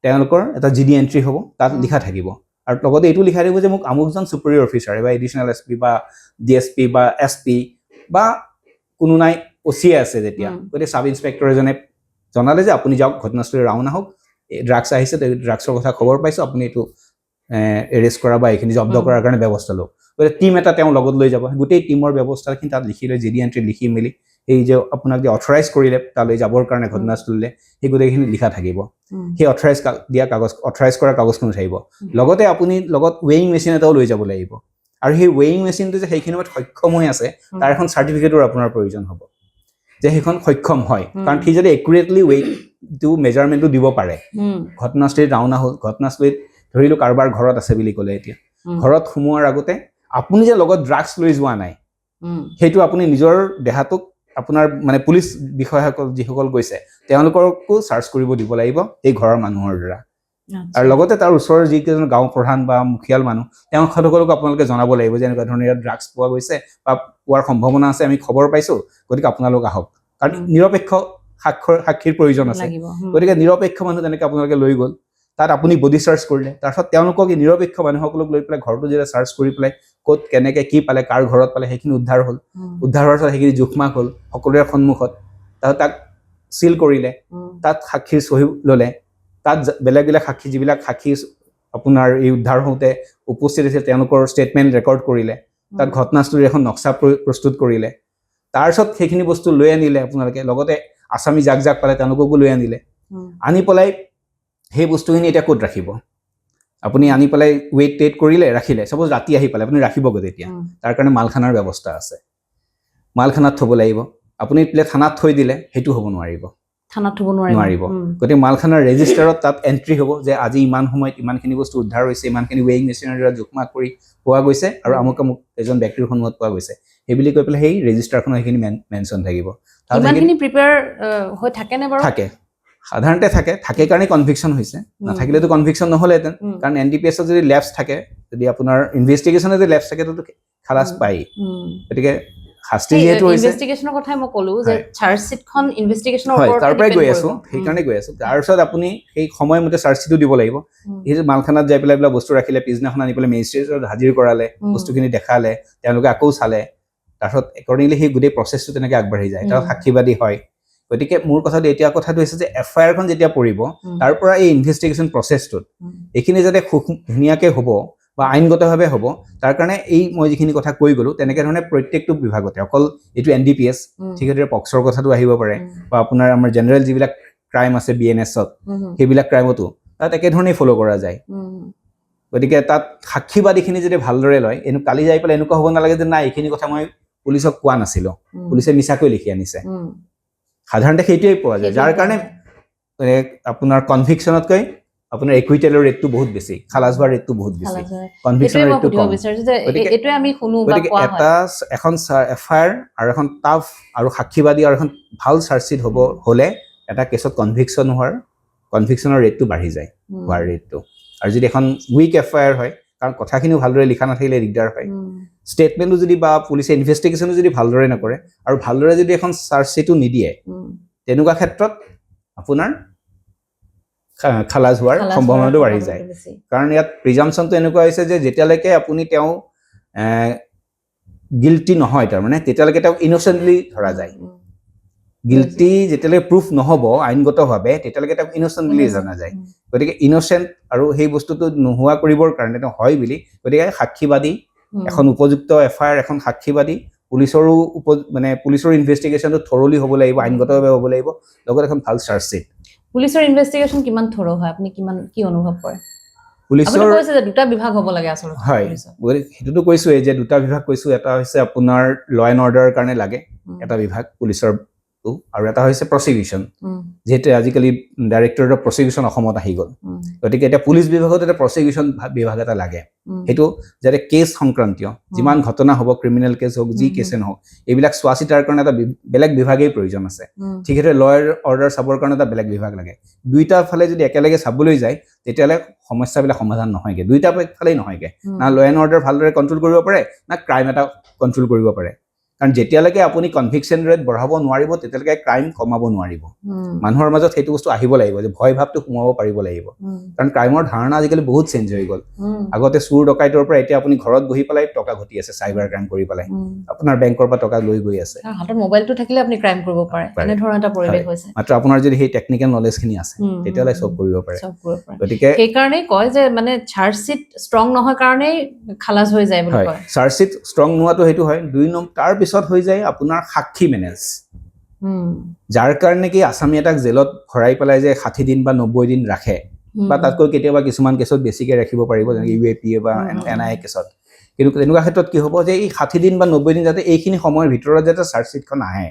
তেওঁলোকৰ এটা GD এণ্ট্ৰি হ'ব, তাত লিখা থাকিব, আৰু লগতে এইটো লিখা থাকিব যে মোক আমুকজন চুপাৰিয়ৰ অফিচাৰ বা এডিশ্যনেল SP বা DSP বা SP বা কোনো নাই OCA আছে যেতিয়া, গতিকে চাব ইনস্পেক্টৰ এজনে জনালে যে আপুনি যাওক, ঘটনাস্থলী ৰাওনা হওক, ড্ৰাগছ আহিছে, ড্ৰাগছৰ কথা খবৰ পাইছোঁ, আপুনি এইটো এৰেষ্ট কৰা বা এইখিনি জব্দ কৰাৰ কাৰণে ব্যৱস্থা লওক। গতিকে টিম এটা তেওঁ লগত লৈ যাব, গোটেই টিমৰ ব্যৱস্থাখিনি তাত লিখি লৈ GD এণ্ট্ৰি লিখি মেলি, এই যে আপোনাক যে অথৰাইজ কৰিলে তালৈ যাবৰ কাৰণে ঘটনাস্থলীলৈ, সেই গোটেইখিনি লিখা থাকিব। সেই অথৰাইজ কৰা কাগজখন থাকিব। লগতে আপুনি লগত ৱেইং মেচিন এটাও লৈ যাব লাগিব, আৰু সেই ৱেইং মেচিনটো যে সেইখিনি সময়ত সক্ষম হৈ আছে, তাৰ এখন চাৰ্টিফিকেটৰ আপোনাৰ প্ৰয়োজন হ'ব যে সেইখন সক্ষম হয়, কাৰণ সি যদি একুৰেটলি ৱেইটটো মেজাৰমেণ্টটো দিব পাৰে। ঘটনাস্থলীত ৰাওনা হ'ল, ঘটনাস্থলীত ধৰিলোঁ কাৰোবাৰ ঘৰত আছে বুলি ক'লে, এতিয়া ঘৰত সোমোৱাৰ আগতে আপুনি যে লগত ড্ৰাগছ লৈ যোৱা নাই, সেইটো আপুনি নিজৰ দেহাটোক আপোনাৰ মানে পুলিচ বিষয়াসকল যিসকল গৈছে তেওঁলোককো চাৰ্চ কৰিব দিব লাগিব এই ঘৰৰ মানুহৰ দ্বাৰা, আৰু লগতে তাৰ ওচৰৰ যিকেইজন গাঁও প্ৰধান বা মুখিয়াল মানুহ তেওঁলোককো আপোনালোকে জনাব লাগিব যে এনেকুৱা ধৰণৰ ইয়াত ড্ৰাগছ পোৱা গৈছে বা পোৱাৰ সম্ভাৱনা আছে, আমি খবৰ পাইছোঁ, গতিকে আপোনালোক আহক। কাৰণ নিৰপেক্ষ সাক্ষীৰ প্ৰয়োজন আছে, গতিকে নিৰপেক্ষ মানুহ তেনেকৈ আপোনালোকে লৈ গ'ল, তাত আপুনি বডি চাৰ্চ কৰিলে, তাৰপিছত তেওঁলোকক এই নিৰপেক্ষ মানুহসকলক লৈ পেলাই ঘৰটো যেতিয়া চাৰ্চ কৰি পেলাই ক'ত কেনেকৈ কি পালে, কাৰ ঘৰত পালে, সেইখিনি উদ্ধাৰ হ'ল। উদ্ধাৰ হোৱাৰ পিছত সেইখিনি জোখমাখ হ'ল সকলোৰে সন্মুখত, তাৰপিছত তাক চিল কৰিলে, তাত সাক্ষীৰ চহী ল'লে, তাত বেলেগ বেলেগ সাক্ষী যিবিলাক সাক্ষী আপোনাৰ এই উদ্ধাৰ হওঁতে উপস্থিত আছিল তেওঁলোকৰ ষ্টেটমেণ্ট ৰেকৰ্ড কৰিলে, তাত ঘটনাস্থলীৰ এখন নক্সা প্ৰস্তুত কৰিলে, তাৰপিছত সেইখিনি বস্তু লৈ আনিলে আপোনালোকে, লগতে আছামী যাক যাক পালে তেওঁলোককো লৈ আনিলে, আনি পেলাই সেই বস্তুখিনি এতিয়া ক'ত ৰাখিব? আপুনি আনি পেলাই ৱেইট টেইট কৰিলে, ৰাখিলে, চাপ'জ ৰাতি আহি পালে আপুনি ৰাখিবগৈ তেতিয়া, তাৰ কাৰণে মালখানাৰ ব্যৱস্থা আছে, মালখানাত থ'ব লাগিব। আপুনি প্লে থানাত থৈ দিলে সেইটো হ'ব নোৱাৰিব, থানাত থ'ব নোৱাৰিব। গতিকে মালখানাৰ ৰেজিষ্টাৰত তাত এণ্ট্ৰি হ'ব যে আজি ইমান সময়ত ইমানখিনি বস্তু উদ্ধাৰ হৈছে, ইমানখিনি ৱেইং মেচিনৰ দ্বাৰা জোখমাখ কৰি পোৱা গৈছে আৰু আমুক আমুক এজন ব্যক্তিৰ সন্মুখত পোৱা গৈছে, সেই বুলি কৈ পেলাই সেই ৰেজিষ্টাৰখনত সেইখিনি মেনশ্যন থাকিব। ইমানখিনি প্ৰিপেয়াৰ হৈ থাকেনে বাৰু? থাকে, সাধাৰণতে থাকে কাৰণে কনভিকশ্যন হৈছে, নাথাকিলেতো কনভিকশ্যন নহ'লেহেঁতেন। কাৰণ NDPSত যদি লেপছ থাকে, যদি আপোনাৰ ইনভেষ্টিগেশ্যনে যদি লেপছ থাকে তো খালাচ পায়। গতিকে শাস্তি যিহেতু হৈছে, ইনভেষ্টিগেশ্যনৰ কথাই মই ক'লো যে চাৰ্জশ্বিটখন ইনভেষ্টিগেশ্যনৰ হয়, ওপৰত তাৰ পৰাই গৈ আছোঁ, সেইকাৰণে গৈ আছোঁ। তাৰপিছত আপুনি সেই সময়মতে চাৰ্জশ্বিটো দিব লাগিব। এই যে মালখানাত যাই পেলাই বস্তু ৰাখিলে, পিছদিনাখন আনি পেলাই মেজিষ্ট্ৰেটত হাজিৰ কৰালে, বস্তুখিনি দেখালে, তেওঁলোকে আকৌ চালে, তাৰপিছত একৰ্ডিংলি সেই গোটেই প্ৰচেছটো তেনেকৈ আগবাঢ়ি যায়, তাৰ সাক্ষীবাদী হয়। গতিকে মোৰ কথাটো এতিয়া কথাটো হৈছে যে FIR-খন যেতিয়া পৰিব, তাৰ পৰা এই ইনভেষ্টিগেশ্যন প্ৰচেছটোত এইখিনি যাতে খুব ধুনীয়াকৈ হ'ব বা আইনগতভাৱে হ'ব, তাৰ কাৰণে এই মই যিখিনি কথা কৈ গ'লোঁ তেনেকৈ ধৰণে প্ৰত্যেকটো বিভাগতে, অকল এইটো NDPS, ঠিক সেইদৰে পক্সৰ কথাটো আহিব পাৰে বা আপোনাৰ আমাৰ জেনেৰেল যিবিলাক ক্ৰাইম আছে BNS-ত, সেইবিলাক ক্ৰাইমতো তাত একেধৰণেই ফ'ল' কৰা যায়। গতিকে তাত সাক্ষীবাদীখিনি যদি ভালদৰে লয়, কালি যাই পেলাই এনেকুৱা হ'ব নালাগে যে নাই এইখিনি কথা মই পুলিচক কোৱা নাছিলোঁ, পুলিচে মিছাকৈ লিখি আনিছে। সাধাৰণতে সেইটোৱেই পোৱা যায়, যাৰ কাৰণে আপোনাৰ কনভিকশ্যনতকৈ আপোনাৰ একুইটেলৰ ৰেটটো বহুত বেছি, খালাচ হোৱাৰ ৰেটটো বহুত বেছি, কনভিকশ্যনৰ ৰেটটো কম। গতিকে এখন FIR আৰু এখন টাফ আৰু সাক্ষীবাদী আৰু এখন ভাল চাৰ্জশ্বিট হ'লে এটা কেছত কনভিকশ্যনৰ ৰেটটো বাঢ়ি যায়, হোৱাৰ ৰেটটো। আৰু যদি এখন উইক FIR হয়, কাৰণ কথাখিনিও ভালদৰে লিখা নাথাকিলে দিগদাৰ হয়, ষ্টেটমেণ্টো যদি বা পুলিচে ইনভেষ্টিগেশ্যনো যদি ভালদৰে নকৰে আৰু ভালদৰে যদি এখন চাৰ্জশ্বিটো নিদিয়ে, তেনেকুৱা ক্ষেত্ৰত আপোনাৰ খালাচ হোৱাৰ সম্ভাৱনাটো বাঢ়ি যায়। কাৰণ ইয়াত প্ৰিজাম্পশ্যনটো এনেকুৱা হৈছে যে যেতিয়ালৈকে আপুনি তেওঁ গিল্টি নহয়, তাৰমানে তেতিয়ালৈকে তেওঁক ইন'চেণ্টলি ধৰা যায়। গিল্টি যেতিয়ালৈকে প্ৰুফ নহ'ব আইনগতভাৱে, তেতিয়ালৈকে তেওঁক ইন'চেণ্ট বুলি জনা যায়। গতিকে ইন'চেণ্ট আৰু সেই বস্তুটো নোহোৱা কৰিবৰ কাৰণে তেওঁ হয় বুলি, গতিকে সাক্ষীবাদী, এখন উপযুক্ত FIR, এখন সাক্ষীবাদী, পুলিচৰো পুলিচৰ ইনভেষ্টিগেশ্যনটো থৰলি হ'ব লাগিব, আইনগতভাৱে হ'ব লাগিব, লগত এখন ভাল চাৰ্জশ্বিট। পুলিচৰ ইনভেষ্টিগেশ্যন কিমান থৰ হয়, আপুনি কি অনুভৱ কৰে? পুলিচৰ কৈছে যে দুটা বিভাগ হ'ব লাগে আচলতে। হয়, সেইটোতো কৈছোৱেই যে দুটা বিভাগ কৈছোঁ, এটা হৈছে আপোনাৰ ল' এণ্ড অৰ্ডাৰৰ কাৰণে লাগে এটা বিভাগ পুলিচৰ, আৰু এটা হৈছে প্ৰচিকিউশ্যন, যিহেতু আজিকালি ডাইৰেক্টৰেট অফ প্ৰচিকিউশ্যন অসমত আহি গ'ল। গতিকে এতিয়া পুলিচ বিভাগত এটা প্ৰচিকিউশ্যন বিভাগ এটা লাগে, সেইটো যাতে কেছ সংক্ৰান্তীয় যিমান ঘটনা হ'ব, ক্ৰিমিনেল কেছ হওক, যি কেছে নহওক, এইবিলাক চোৱা চিতাৰ কাৰণে এটা বেলেগ বিভাগেই প্ৰয়োজন আছে। ঠিক সেইদৰে ল' এণ্ড অৰ্ডাৰ চাবৰ কাৰণে এটা বেলেগ বিভাগ লাগে। দুইটা ফালে যদি একেলগে চাবলৈ যায়, তেতিয়াহ'লে সমস্যাবিলাক সমাধান নহয়গৈ, দুইটা ফালেই নহয়গৈ, না ল' এণ্ড অৰ্ডাৰ ভালদৰে কণ্ট্ৰল কৰিব পাৰে, না ক্ৰাইম এটা কণ্ট্ৰল কৰিব পাৰে। কাৰণ যেতিয়ালৈকে আপুনি কনভিকশ্যন ৰেট বঢ়াব নোৱাৰিব, তেতিয়ালৈকে ক্ৰাইম কমাব নোৱাৰিব। মানুহৰ মাজত সেইটো বস্তু আহিব লাগিব যে ভয় ভাৱটো সোমাব পাৰিব লাগিব। কাৰণ ক্ৰাইমৰ ধাৰণা আজিকালি বহুত চেঞ্জ হৈ গ'ল। আগতে চুৰ ডকাইতৰ পৰা এতিয়া আপুনি ঘৰত বহি পেলাই টকা ঘটি আছে, চাইবাৰ ক্ৰাইম কৰি পেলাই আপোনাৰ বেংকৰ পৰা টকা লৈ গৈ আছে। হাতত মোবাইলটো থাকিলে আপুনি ক্ৰাইম কৰিব পাৰে, এনেধৰণৰ এটা পৰিৱেশ হৈছে। মাত্ৰ আপোনাৰ যদি সেই টেকনিকেল নলেজখিনি আছে, তেতিয়াহ'লে চব কৰিব পাৰে। গতিকে সেইকাৰণেই কয় যে চাৰ্জশ্বিট ষ্ট্ৰং নহয় কাৰণেই খালাচ হৈ যায় বুলি কয়। চাৰ্জশ্বিট ষ্ট্ৰং নোহোৱাটো সেইটো হয়। 2 নম্বৰ তাৰ পিছত হৈ যায় আপোনাৰ সাক্ষী মেনেজ, যাৰ কাৰণে কি আসামী এটাক জেলত ভৰাই পেলাই যে 60 দিন বা 90 দিন ৰাখে, বা তাতকৈ কেতিয়াবা কিছুমান কেছত বেছিকৈ ৰাখিব পাৰিব, যেনেকৈ UAPA বা NIA কেছত। কিন্তু তেনেকুৱা ক্ষেত্ৰত কি হ'ব যে এই 60 দিন বা 90 দিন যাতে এইখিনি সময়ৰ ভিতৰত যাতে চাৰ্জশ্বিটখন আহে।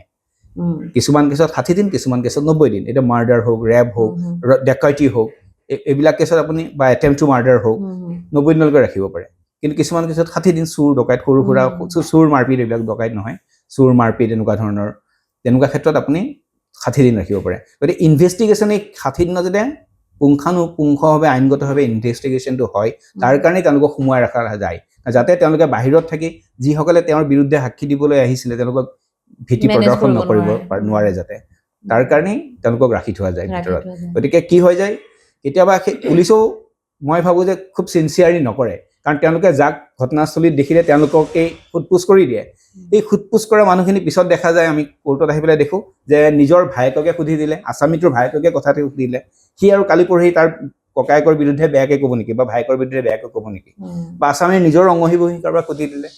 কিছুমান কেছত 60 দিন, কিছুমান কেছত 90 দিন। এতিয়া মাৰ্ডাৰ হওক, ৰেপ হওক, ডেকাইটি হওক, এইবিলাক কেছত আপুনি বা এটেম্প টু মাৰ্ডাৰ হওক 90 দিনলৈকে ৰাখিব পাৰে। কিন্তু কিছুমান কেছত 60 দিন, চুৰ ডকাইত, সৰু সুৰা চুৰ মাৰপিট, এইবিলাক ডকাইত নহয়, চুৰ মাৰপিট এনেকুৱা ধৰণৰ, তেনেকুৱা ক্ষেত্ৰত আপুনি 60 দিন ৰাখিব পাৰে। গতিকে ইনভেষ্টিগেশ্যন এই 60 দিনত যাতে পুংখানুপুংখভাৱে আইনগতভাৱে ইনভেষ্টিগেশ্যনটো হয় তাৰ কাৰণে তেওঁলোকক সোমোৱাই ৰখা যায় যাতে তেওঁলোকে বাহিৰত থাকি যিসকলে তেওঁৰ বিৰুদ্ধে সাক্ষী দিবলৈ আহিছিলে তেওঁলোকক ভীতি প্ৰদৰ্শন নকৰিব নোৱাৰে যাতে তাৰ কাৰণেই তেওঁলোকক ৰাখি থোৱা যায় ভিতৰত গতিকে কি হৈ যায় কেতিয়াবা পুলিচেও মই ভাবোঁ যে খুব চিনচিয়াৰলি নকৰে কাৰণ তেওঁলোকে যাক ঘটনাস্থলীত দেখিলে তেওঁলোককে সোধপোছ কৰি দিয়ে এই সোধপোছ কৰা মানুহখিনি পিছত দেখা যায় আমি কোৰ্টত আহি পেলাই দেখোঁ যে নিজৰ ভায়েককে সুধি দিলে আছামীটোৰ ভায়েককে কথাটো সুধিলে সি আৰু কালি পৰহি তাৰ ককায়েকৰ বিৰুদ্ধে বেয়াকৈ ক'ব নেকি বা ভায়েকৰ বিৰুদ্ধে বেয়াকৈ ক'ব নেকি বা আছামীৰ নিজৰ অংগহী বহি কাৰোবাক সুধি দিলে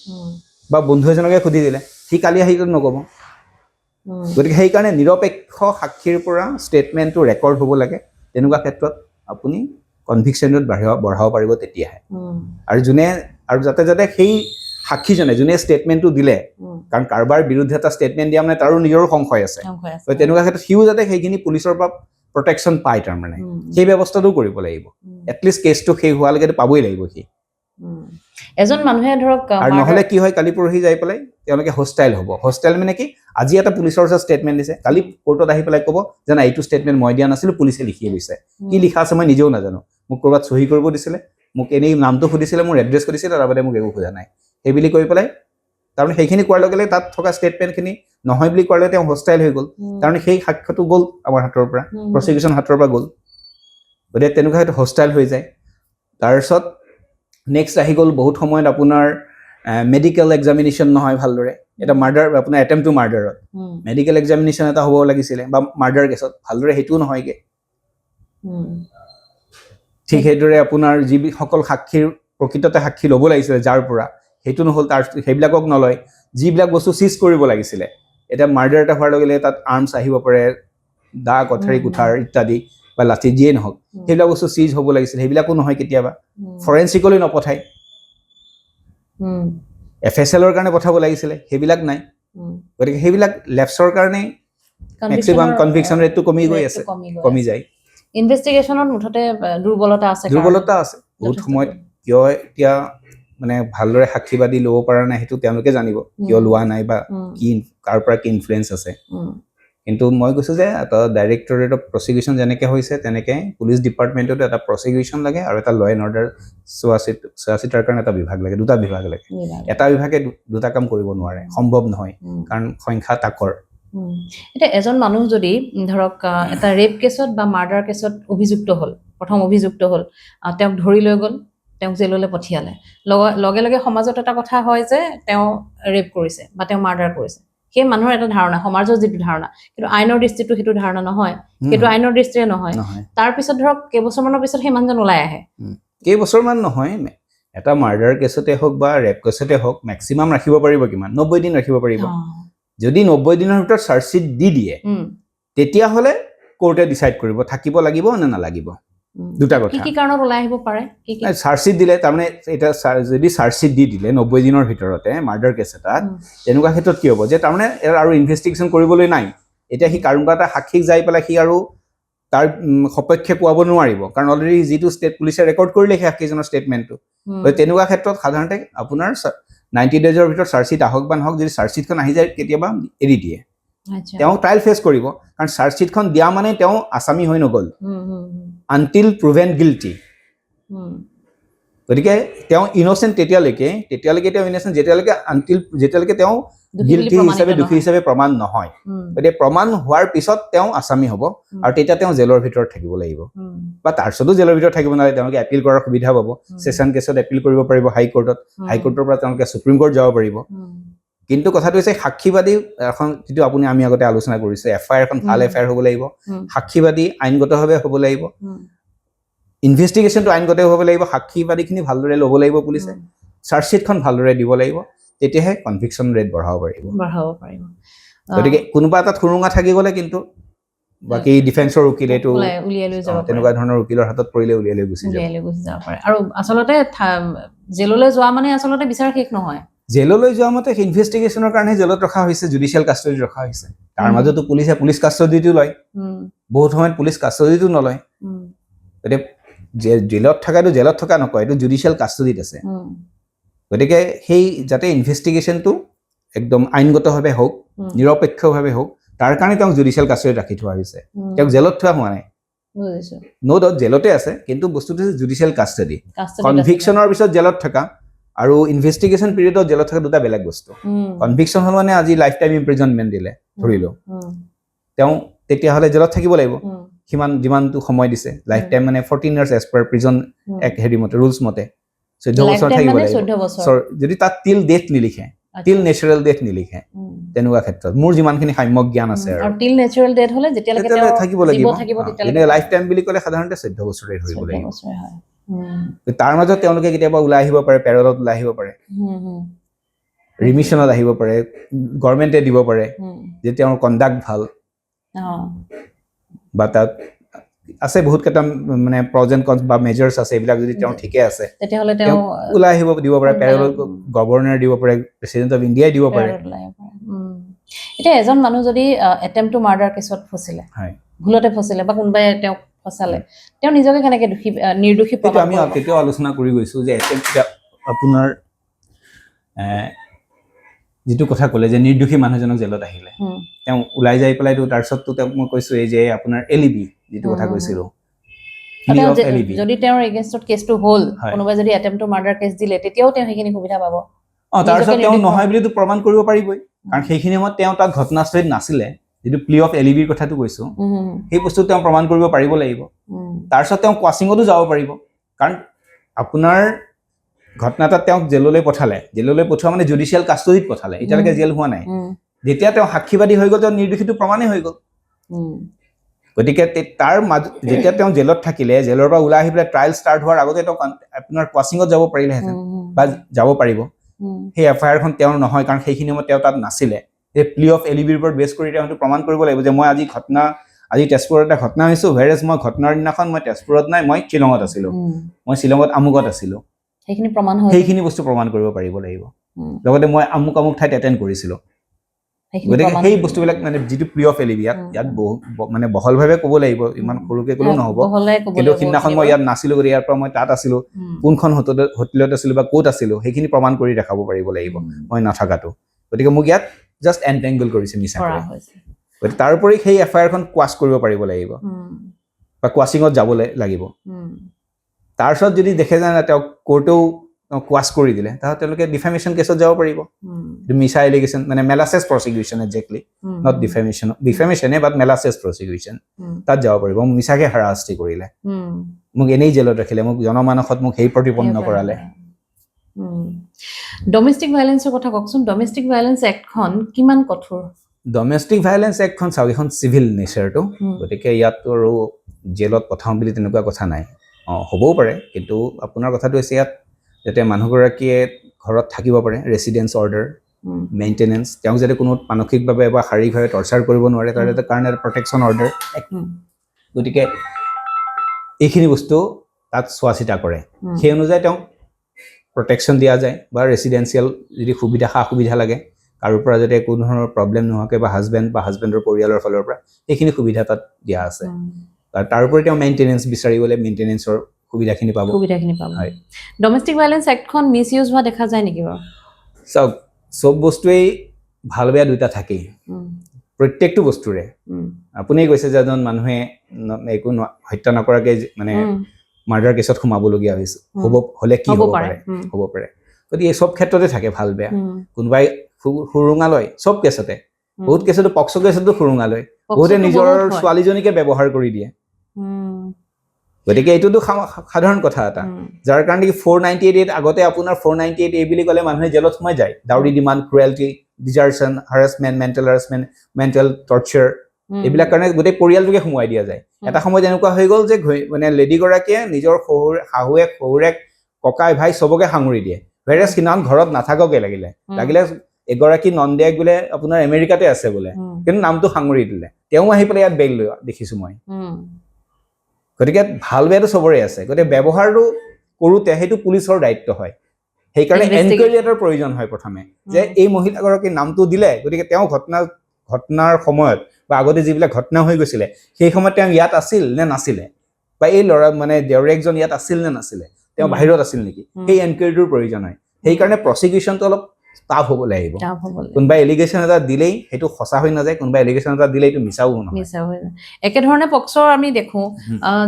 বা বন্ধু এজনকে সুধি দিলে সি কালি আহি নক'ব গতিকে সেইকাৰণে নিৰপেক্ষ সাক্ষীৰ পৰা ষ্টেটমেণ্টটো ৰেকৰ্ড হ'ব লাগে তেনেকুৱা ক্ষেত্ৰত আপুনি কনভিকশ্যনত বঢ়াব পাৰিব তেতিয়াহে আৰু যাতে সেই সাক্ষীজনে যোনে ষ্টেটমেণ্টটো দিলে কাৰণ কাৰোবাৰ বিৰুদ্ধে এটা ষ্টেটমেণ্ট দিয়া মানে তাৰো নিজৰো সংশয় আছে তেনেকুৱা ক্ষেত্ৰত সিও যাতে সেইখিনি পুলিচৰ পৰা প্ৰটেকশ্যন পায় তাৰমানে সেই ব্যৱস্থাটোও কৰিব লাগিব এটলিষ্ট কেছটো শেষ হোৱালৈকে পাবই লাগিব সি এজন মানুহে ধৰক আৰু নহ'লে কি হয় কালি পৰহি যাই পেলাই তেওঁলোকে হোষ্টাইল হ'ব হোষ্টাইল মানে কি আজি এটা পুলিচৰ ওচৰত ষ্টেটমেণ্ট দিছে কালি কোৰ্টত আহি পেলাই ক'ব যে না এইটো ষ্টেটমেণ্ট মই দিয়া নাছিলোঁ পুলিচে লিখিয়ে লৈছে কি লিখা আছে মই নিজেও নাজানো মোক ক'ৰবাত চহী কৰিব দিছিলে মোক এনেই নামটো সুধিছিলে মোৰ এড্ৰেছ সুধিছিলে তাৰ বাদে মোক একো খোজা নাই সেই বুলি কৈ পেলাই তাৰমানে সেইখিনি কোৱাৰ লগে লগে তাত থকা ষ্টেটমেণ্টখিনি নহয় বুলি কোৱাৰ লগে তেওঁ হোষ্টাইল হৈ গ'ল তাৰমানে সেই সাক্ষ্যটো গ'ল আমাৰ হাতৰ পৰা প্ৰচিকিউশ্যন হাতৰ পৰা গ'ল গতিকে তেনেকুৱা হয়তো হোষ্টাইল হৈ যায় তাৰপিছত নেক্সট আহি গ'ল বহুত সময়ত আপোনাৰ মেডিকেল এক্সামিনেশ্যন নহয় ভালদৰে এটা মাৰ্ডাৰ আপোনাৰ এটেম্প টু মাৰ্ডাৰত মেডিকেল এক্সামিনেশ্যন এটা হ'ব লাগিছিলে বা মাৰ্ডাৰ কেছত ভালদৰে সেইটোও নহয়গৈ ঠিক সেইদৰে আপোনাৰ যিসকল সাক্ষীৰ প্ৰকৃততে সাক্ষী ল'ব লাগিছিলে যাৰ পৰা সেইটো নহ'ল তাৰ সেইবিলাকক নলয় যিবিলাক বস্তু চিজ কৰিব লাগিছিলে এতিয়া মাৰ্ডাৰ এটা হোৱাৰ লগে লগে তাত আৰ্মছ আহিব পাৰে দা কঠাৰী কুঠাৰ ইত্যাদি বা লাঠি যিয়ে নহওক সেইবিলাক বস্তু চিজ হ'ব লাগিছিলে সেইবিলাকো নহয় কেতিয়াবা ফৰেঞ্চিকলৈ নপঠায় FSLৰ কাৰণে পঠাব লাগিছিলে সেইবিলাক নাই গতিকে সেইবিলাক লেপছৰ কাৰণে মেক্সিমাম কনভিকশ্যন ৰেটটো কমি যায় ইনভেষ্টিগেশ্যনত মুঠতে দুৰ্বলতা আছে বহুত সময়ত কিয় এতিয়া মানে ভালদৰে সাক্ষীবাদী ল'ব পৰা নাই সেইটো তেওঁলোকে জানিব কিয় লোৱা নাই বা কি কাৰ পৰা কি ইনফ্লুৱেঞ্চ আছে কিন্তু মই কৈছোঁ যে এটা ডাইৰেক্টৰেট অফ প্ৰচিকিউশ্যন যেনেকৈ হৈছে তেনেকৈ পুলিচ ডিপাৰ্টমেণ্টতো এটা প্ৰচিকিউশ্যন লাগে আৰু এটা ল এণ্ড অৰ্ডাৰ চোৱা-চিতাৰ কাৰণে এটা বিভাগ লাগে দুটা বিভাগ লাগে এটা বিভাগে দুটা কাম কৰিব নোৱাৰে সম্ভৱ নহয় কাৰণ সংখ্যা তাকৰ এতিয়া এজন মানুহ যদি ধৰক এটা ৰেপ কেছত বা মাৰ্ডাৰ কেছত প্ৰথম অভিযুক্ত হ'ল তেওঁক ধৰি লৈ গ'ল তেওঁক জেললৈ পঠিয়ালে লগে লগে সমাজত এটা কথা হয় যে তেওঁ ৰেপ কৰিছে বা তেওঁ মাৰ্ডাৰ কৰিছে সেই মানুহৰ এটা ধাৰণা সমাজৰ যিটো ধাৰণা কিন্তু আইনৰ দৃষ্টিটো সেইটো ধাৰণা নহয় সেইটো আইনৰ দৃষ্টিৰে নহয় তাৰপিছত ধৰক কেইবছৰমানৰ পিছত সেই মানুহজন ওলাই আহে কেইবছৰমান নহয় এটা মাৰ্ডাৰ কেছতে হওক বা ৰেপ কেছতে হওক মেক্সিমাম ৰাখিব পাৰিব কিমান 90 দিন ৰাখিব পাৰিব যদি 90 দিনৰ ভিতৰত চাৰ্জশ্বিট দি দিয়ে তেতিয়াহ'লে কোৰ্টে ডিচাইড কৰিব থাকিব লাগিব নে নালাগিব দুটা কথা কি কাৰণত ওলাই আহিব পাৰে চাৰ্জশ্বিট দিলে তাৰমানে এটা যদি চাৰ্জশ্বিট দি দিলে 90 দিনৰ ভিতৰতে মাৰ্ডাৰ কেছ এটাত তেনেকুৱা ক্ষেত্ৰত কি হ'ব যে তাৰমানে আৰু ইনভেষ্টিগেশ্যন কৰিবলৈ নাই এতিয়া সি কাৰোবাৰ এটা সাক্ষীক যাই পেলাই সি আৰু তাৰ সপক্ষে কোৱাব নোৱাৰিব কাৰণ অলৰেডি যিটো ষ্টেট পুলিচে ৰেকৰ্ড কৰিলে সেই সাক্ষীজনৰ ষ্টেটমেণ্টটো তেনেকুৱা ক্ষেত্ৰত সাধাৰণতে আপোনাৰ 90 ডেজৰ ভিতৰত চাৰ্জশ্বিট আহক বা নহওক যদি চাৰ্জশ্বিটখন আহি যায় কেতিয়াবা এৰি দিয়ে তেওঁ ট্ৰায়েল ফেচ কৰিব কাৰণ চাৰ্জশ্বিটখন দিয়া মানে তেওঁ আছামী হৈ নগ'ল আনটিল প্ৰুভেন গিল্টি গতিকে তেওঁ ইন'চেণ্ট তেতিয়ালৈকে তেওঁ ইন'চেণ্ট যেতিয়ালৈকে তেওঁ গিল্টি হিচাপে দোষী হিচাপে প্ৰমাণ নহয় গতিকে প্ৰমাণ হোৱাৰ পিছত তেওঁ আছামী হ'ব আৰু তেতিয়া তেওঁ জেলৰ ভিতৰত থাকিব লাগিব বা তাৰ পিছতো জেলৰ ভিতৰত থাকিব নালাগে তেওঁলোকে এপিল কৰাৰ সুবিধা পাব ছেছন কেছত এপিল কৰিব পাৰিব হাইকোৰ্টৰ পৰা তেওঁলোকে সুপ্ৰিম কোৰ্ট যাব পাৰিব কিন্তু কথাটো হৈছে সাক্ষীবাদী এখন যিটো আমি আগতে আলোচনা কৰিছোঁ FIR এখন ভাল FIR হ'ব লাগিব সাক্ষীবাদী আইনগতভাৱে হ'ব লাগিব ইনভেষ্টিগেশ্যনটো আইনগতভাৱে হ'ব লাগিব সাক্ষীবাদীখিনি ভালদৰে ল'ব লাগিব পুলিচে চাৰ্জশ্বিটখন ভালদৰে দিব লাগিব তেতিয়াহে কনভিকশ্যন ৰেট বঢ়াব পাৰিব গতিকে কোনোবা এটা থুৰুঙা থাকি গ'লে কিন্তু বাকী ডিফেন্সৰ উকিল এইটো তেনেকুৱা ধৰণৰ উকিলৰ হাতত পৰিলে উলিয়াই লৈ গুচি যাব পাৰে আৰু আচলতে জেললৈ যোৱা মানে আচলতে বিচাৰ শেষ নহয় জেললৈ যোৱা মতে ইনভেষ্টিগেশ্যনৰ কাৰণে জেলত ৰখা হৈছে জুডিচিয়েল কাষ্টডিত ৰখা হৈছে তাৰ মাজতো পুলিচে পুলিচ কাষ্টডিটো লয় বহুত সময়ত পুলিচ কাষ্টডিটো নলয় গতিকে জেলত থকা নকয় এইটো জুডিচিয়েল কাষ্টডিত আছে গতিকে সেই যাতে ইনভেষ্টিগেশ্যনটো একদম আইনগতভাৱে হওক নিৰপেক্ষভাৱে হওক তাৰ কাৰণে তেওঁক জুডিচিয়েল কাষ্টডিত ৰাখি থোৱা হৈছে তেওঁক জেলত থোৱা হোৱা নাই বুজিছো নো ডাউট জেলতে আছে কিন্তু বস্তুটো হৈছে জুডিচিয়েল কাষ্টাডি কাষ্টডি কনভিকশ্যনৰ পিছত জেলত থকা আৰু ইনভেষ্টিগেশ্যন পিৰিয়ডত জেলত থকা দুটা বেলেগ বস্তু কনভিকশ্যন হ'ল মানে আজি লাইফ টাইম ইম্প্ৰিজনমেণ্ট দিলে ধৰিলো তেওঁ তেতিয়াহ'লে জেলত থাকিব লাগিব সিমান যিমানটো সময় দিছে লাইফ টাইম মানে 14 ইয়াৰ্ছ এজ পাৰ প্ৰিজন এক হেৰি মতে ৰুলছ মতে 14 বছৰ থাকিব লাগিব যদি তাত টিল ডেথ নিলিখে টিল নেচাৰেল ডেথ নিলিখে তেনেকুৱা ক্ষেত্ৰত মোৰ যিমানখিনি সাম্যক জ্ঞান আছে আৰু টিল নেচাৰেল ডেথ হ'লে যেতিয়ালৈকে তেওঁ থাকিব লাগিব তেতিয়ালৈকে লাইফ টাইম বুলি ক'লে সাধাৰণতে 14 বছৰে ধৰিব লাগিব তাৰ মাজত তেওঁলোকে কেতিয়াবা ওলাই আহিব পাৰে পেৰলত ওলাই আহিব পাৰে ৰিমিশ্যনত আহিব পাৰে গভৰ্ণমেণ্টে দিব পাৰে যে তেওঁৰ কণ্ডাক্ট ভাল বা তাত আছে বহুত কেইটা মানে প্ৰজ এণ্ড কনছ বা মেজাৰ্ছ আছে এইবিলাক যদি তেওঁ ঠিকে আছে তেতিয়াহ'লে তেওঁ ওলাই আহিব দিব পাৰে পেৰলত গভৰ্ণৰ দিব পাৰে প্ৰেচিডেণ্ট অফ ইণ্ডিয়াই দিব পাৰে এতিয়া এজন মানুহ যদি এটেম্প টু মাৰ্ডাৰ কেছত ফচিলে ভুলতে ফচিলে বা কোনোবাই তেওঁক ফচালে তেওঁ নিজকে কেনেকৈ নিৰ্দোষী পাব আমি তেতিয়াও আলোচনা কৰি গৈছোঁ যে আপোনাৰ যিটো কথা ক'লে যে নিৰ্দোষী মানুহজনক জেলত আহিলে তেওঁ ওলাই যাই পেলাইতো তাৰপিছততো তেওঁক মই কৈছোঁ এই যে আপোনাৰ এলিবি যিটো কথা কৈছিলোঁ যদি তেওঁৰ এগেইনষ্টত কেছটো হ'ল কোনোবাই যদি এটেম্প টু মাৰ্ডাৰ কেছ দিলে তেতিয়াও তেওঁ সেইখিনি সুবিধা পাব তাৰপিছত তেওঁ নহয় বুলিতো প্ৰমাণ কৰিব পাৰিবই কাৰণ সেইখিনি সময়ত তেওঁ তাত ঘটনাস্থলীত নাছিলে যিটো প্লি অফ এলিবিৰ কথাটো কৈছোঁ সেই বস্তু তেওঁ প্ৰমাণ কৰিব পাৰিব লাগিব তাৰপিছত তেওঁ কোৱাচিঙতো যাব পাৰিব কাৰণ আপোনাৰ ঘটনা এটাত তেওঁক জেললৈ পঠালে জেললৈ পঠোৱা মানে জুডিচিয়েল কাষ্টডিত পঠালে এতিয়ালৈকে জেল হোৱা নাই যেতিয়া তেওঁ সাক্ষীবাদী হৈ গ'ল তেওঁ নিৰ্দোষীটো প্ৰমাণেই হৈ গ'ল গতিকে তাৰ যেতিয়া তেওঁ জেলত থাকিলে জেলৰ পৰা ওলাই আহি পেলাই ট্ৰায়েল ষ্টাৰ্ট হোৱাৰ আগতে তেওঁ আপোনাৰ কোৱাচিঙত যাব পাৰিলেহেঁতেন বা যাব পাৰিব সেই এফআইআৰখন তেওঁৰ নহয় কাৰণ সেইখিনি সময়ত তেওঁ তাত নাছিলে এই প্লি অফ এলিবিৰ ওপৰত বেছ কৰি তেওঁ প্ৰমাণ কৰিব লাগিব যে মই আজি তেজপুৰত এটা ঘটনা হৈছোঁ ভেৰেজ মই ঘটনাৰ দিনাখন মই তেজপুৰত নাই মই শ্বিলঙত আছিলোঁ মই শ্বিলঙত আমুকত আছিলোঁ সেইখিনি বস্তু প্ৰমাণ কৰিব পাৰিব লাগিব লগতে মই আমুক ঠাইত এটেণ্ড কৰিছিলোঁ গতিকে সেই বস্তুবিলাক মানে যিটো প্লি অফ এলিবি ইয়াত মানে বহলভাৱে ক'ব লাগিব ইমান সৰুকৈ ক'লেও নহ'ব কিন্তু সিদিনাখন মই ইয়াত নাছিলোঁ গতিকে ইয়াৰ পৰা মই তাত আছিলোঁ কোনখন হোটেলত আছিলোঁ বা ক'ত আছিলোঁ সেইখিনি প্ৰমাণ কৰি দেখাব পাৰিব লাগিব মই নাথাকাটো গতিকে মোক ইয়াত জাষ্ট এনটেংগল কৰিছে মিছাকৈ গতিকে তাৰ উপৰি সেই এফআইআৰখন কোৱাছ কৰিব পাৰিব লাগিব বা কোৱাচিঙত যাবলৈ লাগিব তাৰপিছত যদি দেখে যে তেওঁক কোৰ্টেও কোৱাছ কৰি দিলে তাহলে তেওঁলোকে ডিফেমেশ্যন কেছত যাব পাৰিব মিছা এলিগেশ্যন মানে মেলাচেছ prosecution exactly not ডিফেমেশ্যনে but মেলাচেছ prosecution তাত যাব পাৰিব মোক মিছাকে হাৰাশাস্তি কৰিলে মোক এনেই জেলত ৰাখিলে মোক জনমানসত মোক সেই প্ৰতিপন্ন কৰালে ডমেষ্টিক ভাইলেন্সৰ কথা কওকচোন ডমেষ্টিক ভাইলেন্স এক্টখন কিমান কঠোৰ ডমেষ্টিক ভাইলেন্স এক্টখন চাওক এখন চিভিল নেচাৰটো গতিকে ইয়াততো আৰু জেলত পঠাওঁ বুলি তেনেকুৱা কথা নাই হ'বও পাৰে কিন্তু আপোনাৰ কথাটো হৈছে ইয়াত যাতে মানুহগৰাকীয়ে ঘৰত থাকিব পাৰে ৰেচিডেন্স অৰ্ডাৰ মেইনটেনেন্স তেওঁক যাতে কোনো মানসিকভাৱে বা শাৰীৰিকভাৱে টৰ্চাৰ কৰিব নোৱাৰে তাৰ কাৰণে প্ৰটেকশ্যন অৰ্ডাৰ গতিকে এইখিনি বস্তু তাত চোৱা চিতা কৰে সেই অনুযায়ী তেওঁক প্ৰটেকশ্যন দিয়া যায় বা ৰেচিডেন্সিয়েল যদি সুবিধা সা সুবিধা লাগে কাৰোৰ পৰা যাতে কোনো ধৰণৰ প্ৰব্লেম নোহোৱাকৈ বা হাজবেণ্ডৰ পৰিয়ালৰ ফালৰ পৰা সেইখিনি সুবিধা তাত দিয়া আছে তাৰ উপৰি তেওঁ মেইনটেনেন্স বিচাৰিবলৈ মেইনটেনেন্সৰ সুবিধাখিনি পাব হয় ডমেষ্টিক ভাইলেন্স এক্টখন মিছ ইউজ হোৱা দেখা যায় নেকি বাৰু চাওক চব বস্তুৱেই ভাল বেয়া দুটা থাকেই প্ৰত্যেকটো বস্তুৰে আপুনি কৈছে যে এজন মানুহে একো হত্যা নকৰাকৈ মানে মাৰ্ডাৰ কেছত সোমাবলগীয়া হৈছে হ'লে কি হ'ব পাৰে গতিকে এই চব ক্ষেত্ৰতে থাকে ভাল বেয়া কোনোবাই সুৰুঙা লয় চব কেছতে বহুত কেছতো পক্সো কেছতো সুৰুঙা লয় বহুতে নিজৰ ছোৱালীজনীকে ব্যৱহাৰ কৰি দিয়ে গতিকে এইটোতো সাধাৰণ কথা এটা যাৰ কাৰণে কি 498 আগতে আপোনাৰ 498 বুলি ক'লে মানুহে জেলত সোমাই যায় ডাউৰি ডিমাণ্ড ক্ৰুৱেলটি ডিজাৰ্চন হাৰাছমেণ্ট মেণ্টেল টৰ্চাৰ এইবিলাক কাৰণে গোটেই পৰিয়ালটোকে সোমোৱাই দিয়া যায় এটা সময়ত এনেকুৱা হৈ গ'ল যে মানে লেডিগৰাকীয়ে নিজৰ শহুৰেক ককাই ভাই চবকে সাঙুৰি দিয়ে ভেৰেজ সিদিনাখন ঘৰত নাথাককে লাগিলে এগৰাকী নন্দিয়াক বোলে আপোনাৰ আমেৰিকাতে আছে বোলে কিন্তু নামটো সাঙুৰি দিলে তেওঁ আহি পেলাই ইয়াত বেগ লৈ দেখিছোঁ মই গতিকে ভাল বেয়াটো চবৰে আছে গতিকে ব্যৱহাৰটো কৰোঁতে সেইটো পুলিচৰ দায়িত্ব হয় সেইকাৰণে এনকুৱাৰী এটাৰ প্ৰয়োজন হয় প্ৰথমে যে এই মহিলাগৰাকীৰ নামটো দিলে গতিকে তেওঁ ঘটনাৰ সময়ত বা আগতে যিবিলাক ঘটনা হৈ গৈছিলে সেই সময়ত তেওঁ ইয়াত আছিল নে নাছিলে বা এই ল'ৰা মানে দেউৰেকজন ইয়াত আছিল নে নাছিলে তেওঁ বাহিৰত আছিল নেকি সেই এনকুৱাৰীটোৰ প্ৰয়োজন হয় সেইকাৰণে প্ৰচিকিউশ্যনটো অলপ টাফ হ'বলৈ আহিব কোনোবা এলিগেশ্যন এটা দিলেই সেইটো সঁচা হৈ নাযায় কোনোবা এলিগেশ্যন এটা দিলে এইটো মিছাও নহয় একেধৰণে পক্সৰ আমি দেখো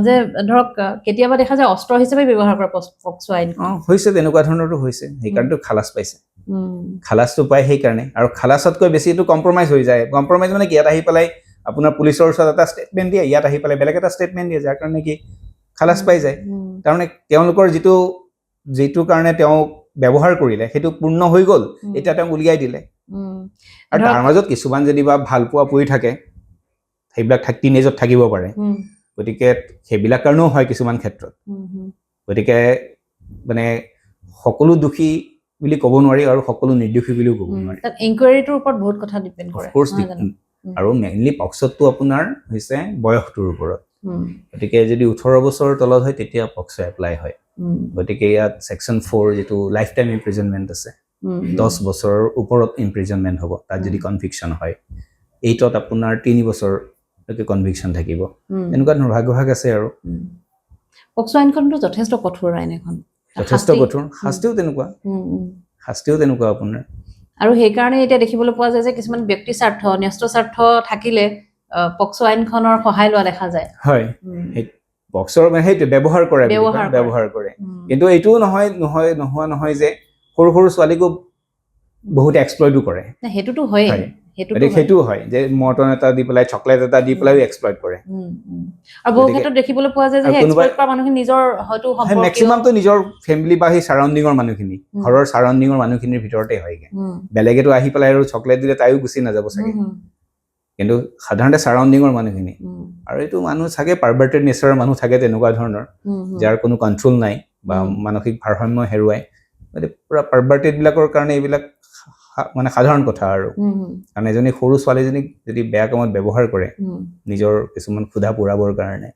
যে ধৰক কেতিয়াবা দেখা যায় অস্ত্ৰ হিচাপে ব্যৱহাৰ কৰে পক্সো আইন হৈছে তেনেকুৱা ধৰণৰটো হৈছে সেইকাৰণেতো খালাচ পাইছে খালাচটো পায় সেইকাৰণে আৰু খালাচতকৈ বেছি এইটো কম্প্ৰমাইজ হৈ যায় কম্প্ৰমাইজ মানে কি ইয়াত আহি পেলাই আপোনাৰ পুলিচৰ ওচৰত এটা ষ্টেটমেণ্ট দিয়ে ইয়াত আহি পেলাই বেলেগ এটা ষ্টেটমেণ্ট দিয়ে যাৰ কাৰণে কি খালাচ পাই যায় তাৰমানে তেওঁলোকৰ যিটো কাৰণে তেওঁ ব্যৱহাৰ কৰিলে সেইটো পূৰ্ণ হৈ গ'ল এতিয়া তেওঁক উলিয়াই দিলে আৰু তাৰ মাজত কিছুমান যদি বা ভাল পোৱা পৰি থাকে সেইবিলাক টিনেজত থাকিব পাৰে গতিকে সেইবিলাক কাৰণেও হয় কিছুমান ক্ষেত্ৰত গতিকে মানে সকলো দোষী বুলি ক'ব নোৱাৰি আৰু সকলো নিৰ্দোষী বুলিও ক'ব নোৱাৰি ইনকুৱাৰীটোৰ ওপৰত বহুত কথা ডিপেণ্ড কৰে আৰু মেইনলি পক্সতটো আপোনাৰ হৈছে বয়সটোৰ ওপৰত গতিকে যদি 18 বছৰৰ তলত হয় তেতিয়া পক্সো এপ্লাই হয় গতিকে ইয়াত ছেকশ্যন 4 যিটো লাইফ টাইম ইমপ্ৰিজনমেণ্ট আছে 10 বছৰৰ ওপৰত ইমপ্ৰিজনমেণ্ট হ'ব তাত যদি কনভিকশ্যন হয় 8ত আপোনাৰ 3 বছৰলৈকে কনভিকশ্যন থাকিব এনেকুৱা ধৰণৰ ভাগ আছে আৰু পক্সো আইনখনটো যথেষ্ট কঠোৰ আইন এখন যথেষ্ট কঠোৰ শাস্তিও তেনেকুৱা আপোনাৰ আৰু সেইকাৰণে এতিয়া দেখিবলৈ পোৱা যায় যে কিছুমান ব্যক্তি স্বাৰ্থ ন্যস্ত স্বাৰ্থ থাকিলে পক্সো আইনখনৰ সহায় লোৱা দেখা যায় হয় পক্সৰ সেইটো ব্যৱহাৰ কৰে কিন্তু এইটোও নহয় যে সৰু সৰু ছোৱালীকো বহুত এক্সপ্লইটো কৰে সেইটোতো হয় সেইটো হয় যে মৰ্টন এটা দি পেলাই চকলেট এটা দি পেলাই এক্সপ্লইট কৰে আৰু বহু ক্ষেত্ৰত দেখিবলৈ পোৱা যায় যে এক্সপ্লইট কৰা মানুহখিনি নিজৰ হয়তো সম্পৰ্কীয় মেক্সিমামটো নিজৰ ফেমিলি বা সেই সাৰাউণ্ডিঙৰ মানুহখিনি ঘৰৰ সাৰাউণ্ডিঙৰ মানুহখিনিৰ ভিতৰতে হয়গে বেলেগেতো আহি পেলাই আৰু চকলেট দিলে তাইও গুচি নাযাব চাগে কিন্তু সাধাৰণতে সাৰাউণ্ডিঙৰ মানুহখিনি আৰু এইটো মানুহ চাগে পাৰভাৰ্টেড নেচাৰৰ মানুহ থাকে তেনেকুৱা ধৰণৰ যাৰ কোনো কণ্ট্ৰল নাই বা মানসিক ভাৰসাম্য হেৰুৱাই মানে পুৰা পাৰভাৰ্টেড বিলাকৰ কাৰণে এইবিলাক মানে সাধাৰণ কথা আৰু কাৰণ এজনী সৰু ছোৱালীজনীক যদি বেয়া কামত ব্যৱহাৰ কৰে নিজৰ কিছুমান ক্ষুধা পুৰাবৰ কাৰণে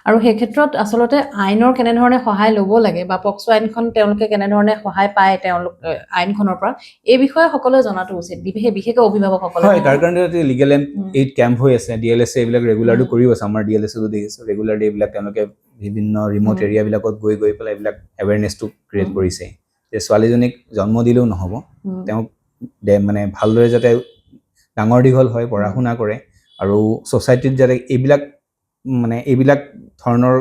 আৰু সেই ক্ষেত্ৰত আচলতে আইনৰ কেনেধৰণে সহায় ল'ব লাগে বা পক্সো আইনখন তেওঁলোকে কেনেধৰণে সহায় পায় তেওঁলোক আইনখনৰ পৰা এই বিষয়ে সকলোৱে জনাটো উচিত বিশেষকৈ অভিভাৱকসকলে হয় তাৰ কাৰণে লিগেল এইড কেম্প হৈ আছে DLSA এইবিলাক ৰেগুলাৰলি কৰিও আছে আমাৰ DLSA দেখিছোঁ ৰেগুলাৰলি এইবিলাক তেওঁলোকে বিভিন্ন ৰিম'ট এৰিয়াবিলাকত গৈ পেলাই এইবিলাক এৱেৰনেছটো ক্ৰিয়েট কৰিছে যে ছোৱালীজনীক জন্ম দিলেও নহ'ব তেওঁক মানে ভালদৰে যাতে ডাঙৰ দীঘল হয় পঢ়া শুনা কৰে আৰু ছ'চাইটিত যাতে এইবিলাক ধৰণৰ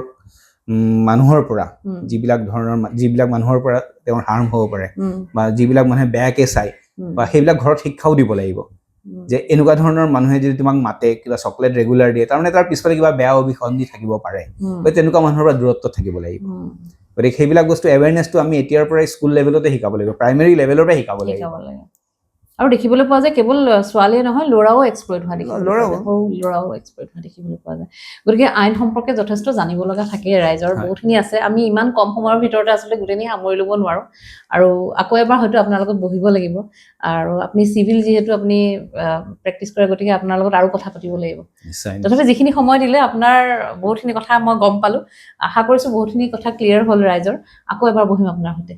মানুহৰ পৰা যিবিলাক মানুহৰ পৰা তেওঁৰ হাৰ্ম হ'ব পাৰে বা যিবিলাক মানুহে বেয়াকে চায় বা সেইবিলাক ঘৰত শিক্ষাও দিব লাগিব যে এনেকুৱা ধৰণৰ মানুহে যদি তোমাক মাতে কিবা চকলেট ৰেগুলাৰ দিয়ে তাৰমানে তাৰ পিছফালে কিবা বেয়া অভিসন্ধি থাকিব পাৰে তেনেকুৱা মানুহৰ পৰা দূৰত্ব থাকিব লাগিব গতিকে সেইবিলাক বস্তু এৱেৰনেছটো আমি এতিয়াৰ পৰাই স্কুল লেভেলতে শিকাব লাগিব প্ৰাইমেৰী লেভেলৰ পৰাই শিকাব লাগিব আৰু দেখিবলৈ পোৱা যায় কেৱল ছোৱালীয়ে নহয় ল'ৰাও এক্সপ্লইট হোৱা ল'ৰাও এক্সপ্লইট হোৱা দেখিবলৈ পোৱা যায় গতিকে আইন সম্পৰ্কে যথেষ্ট জানিব লগা থাকে ৰাইজৰ বহুতখিনি আছে আমি ইমান কম সময়ৰ ভিতৰতে আচলতে গোটেইখিনি সামৰি ল'ব নোৱাৰোঁ আৰু আকৌ এবাৰ হয়তো আপোনাৰ লগত বহিব লাগিব আৰু আপুনি চিভিল যিহেতু আপুনি প্ৰেক্টিছ কৰে গতিকে আপোনাৰ লগত আৰু কথা পাতিব লাগিব তথাপি যিখিনি সময় দিলে আপোনাৰ বহুতখিনি কথা মই গম পালোঁ আশা কৰিছোঁ বহুতখিনি কথা ক্লিয়াৰ হ'ল ৰাইজৰ আকৌ এবাৰ বহিম আপোনাৰ সৈতে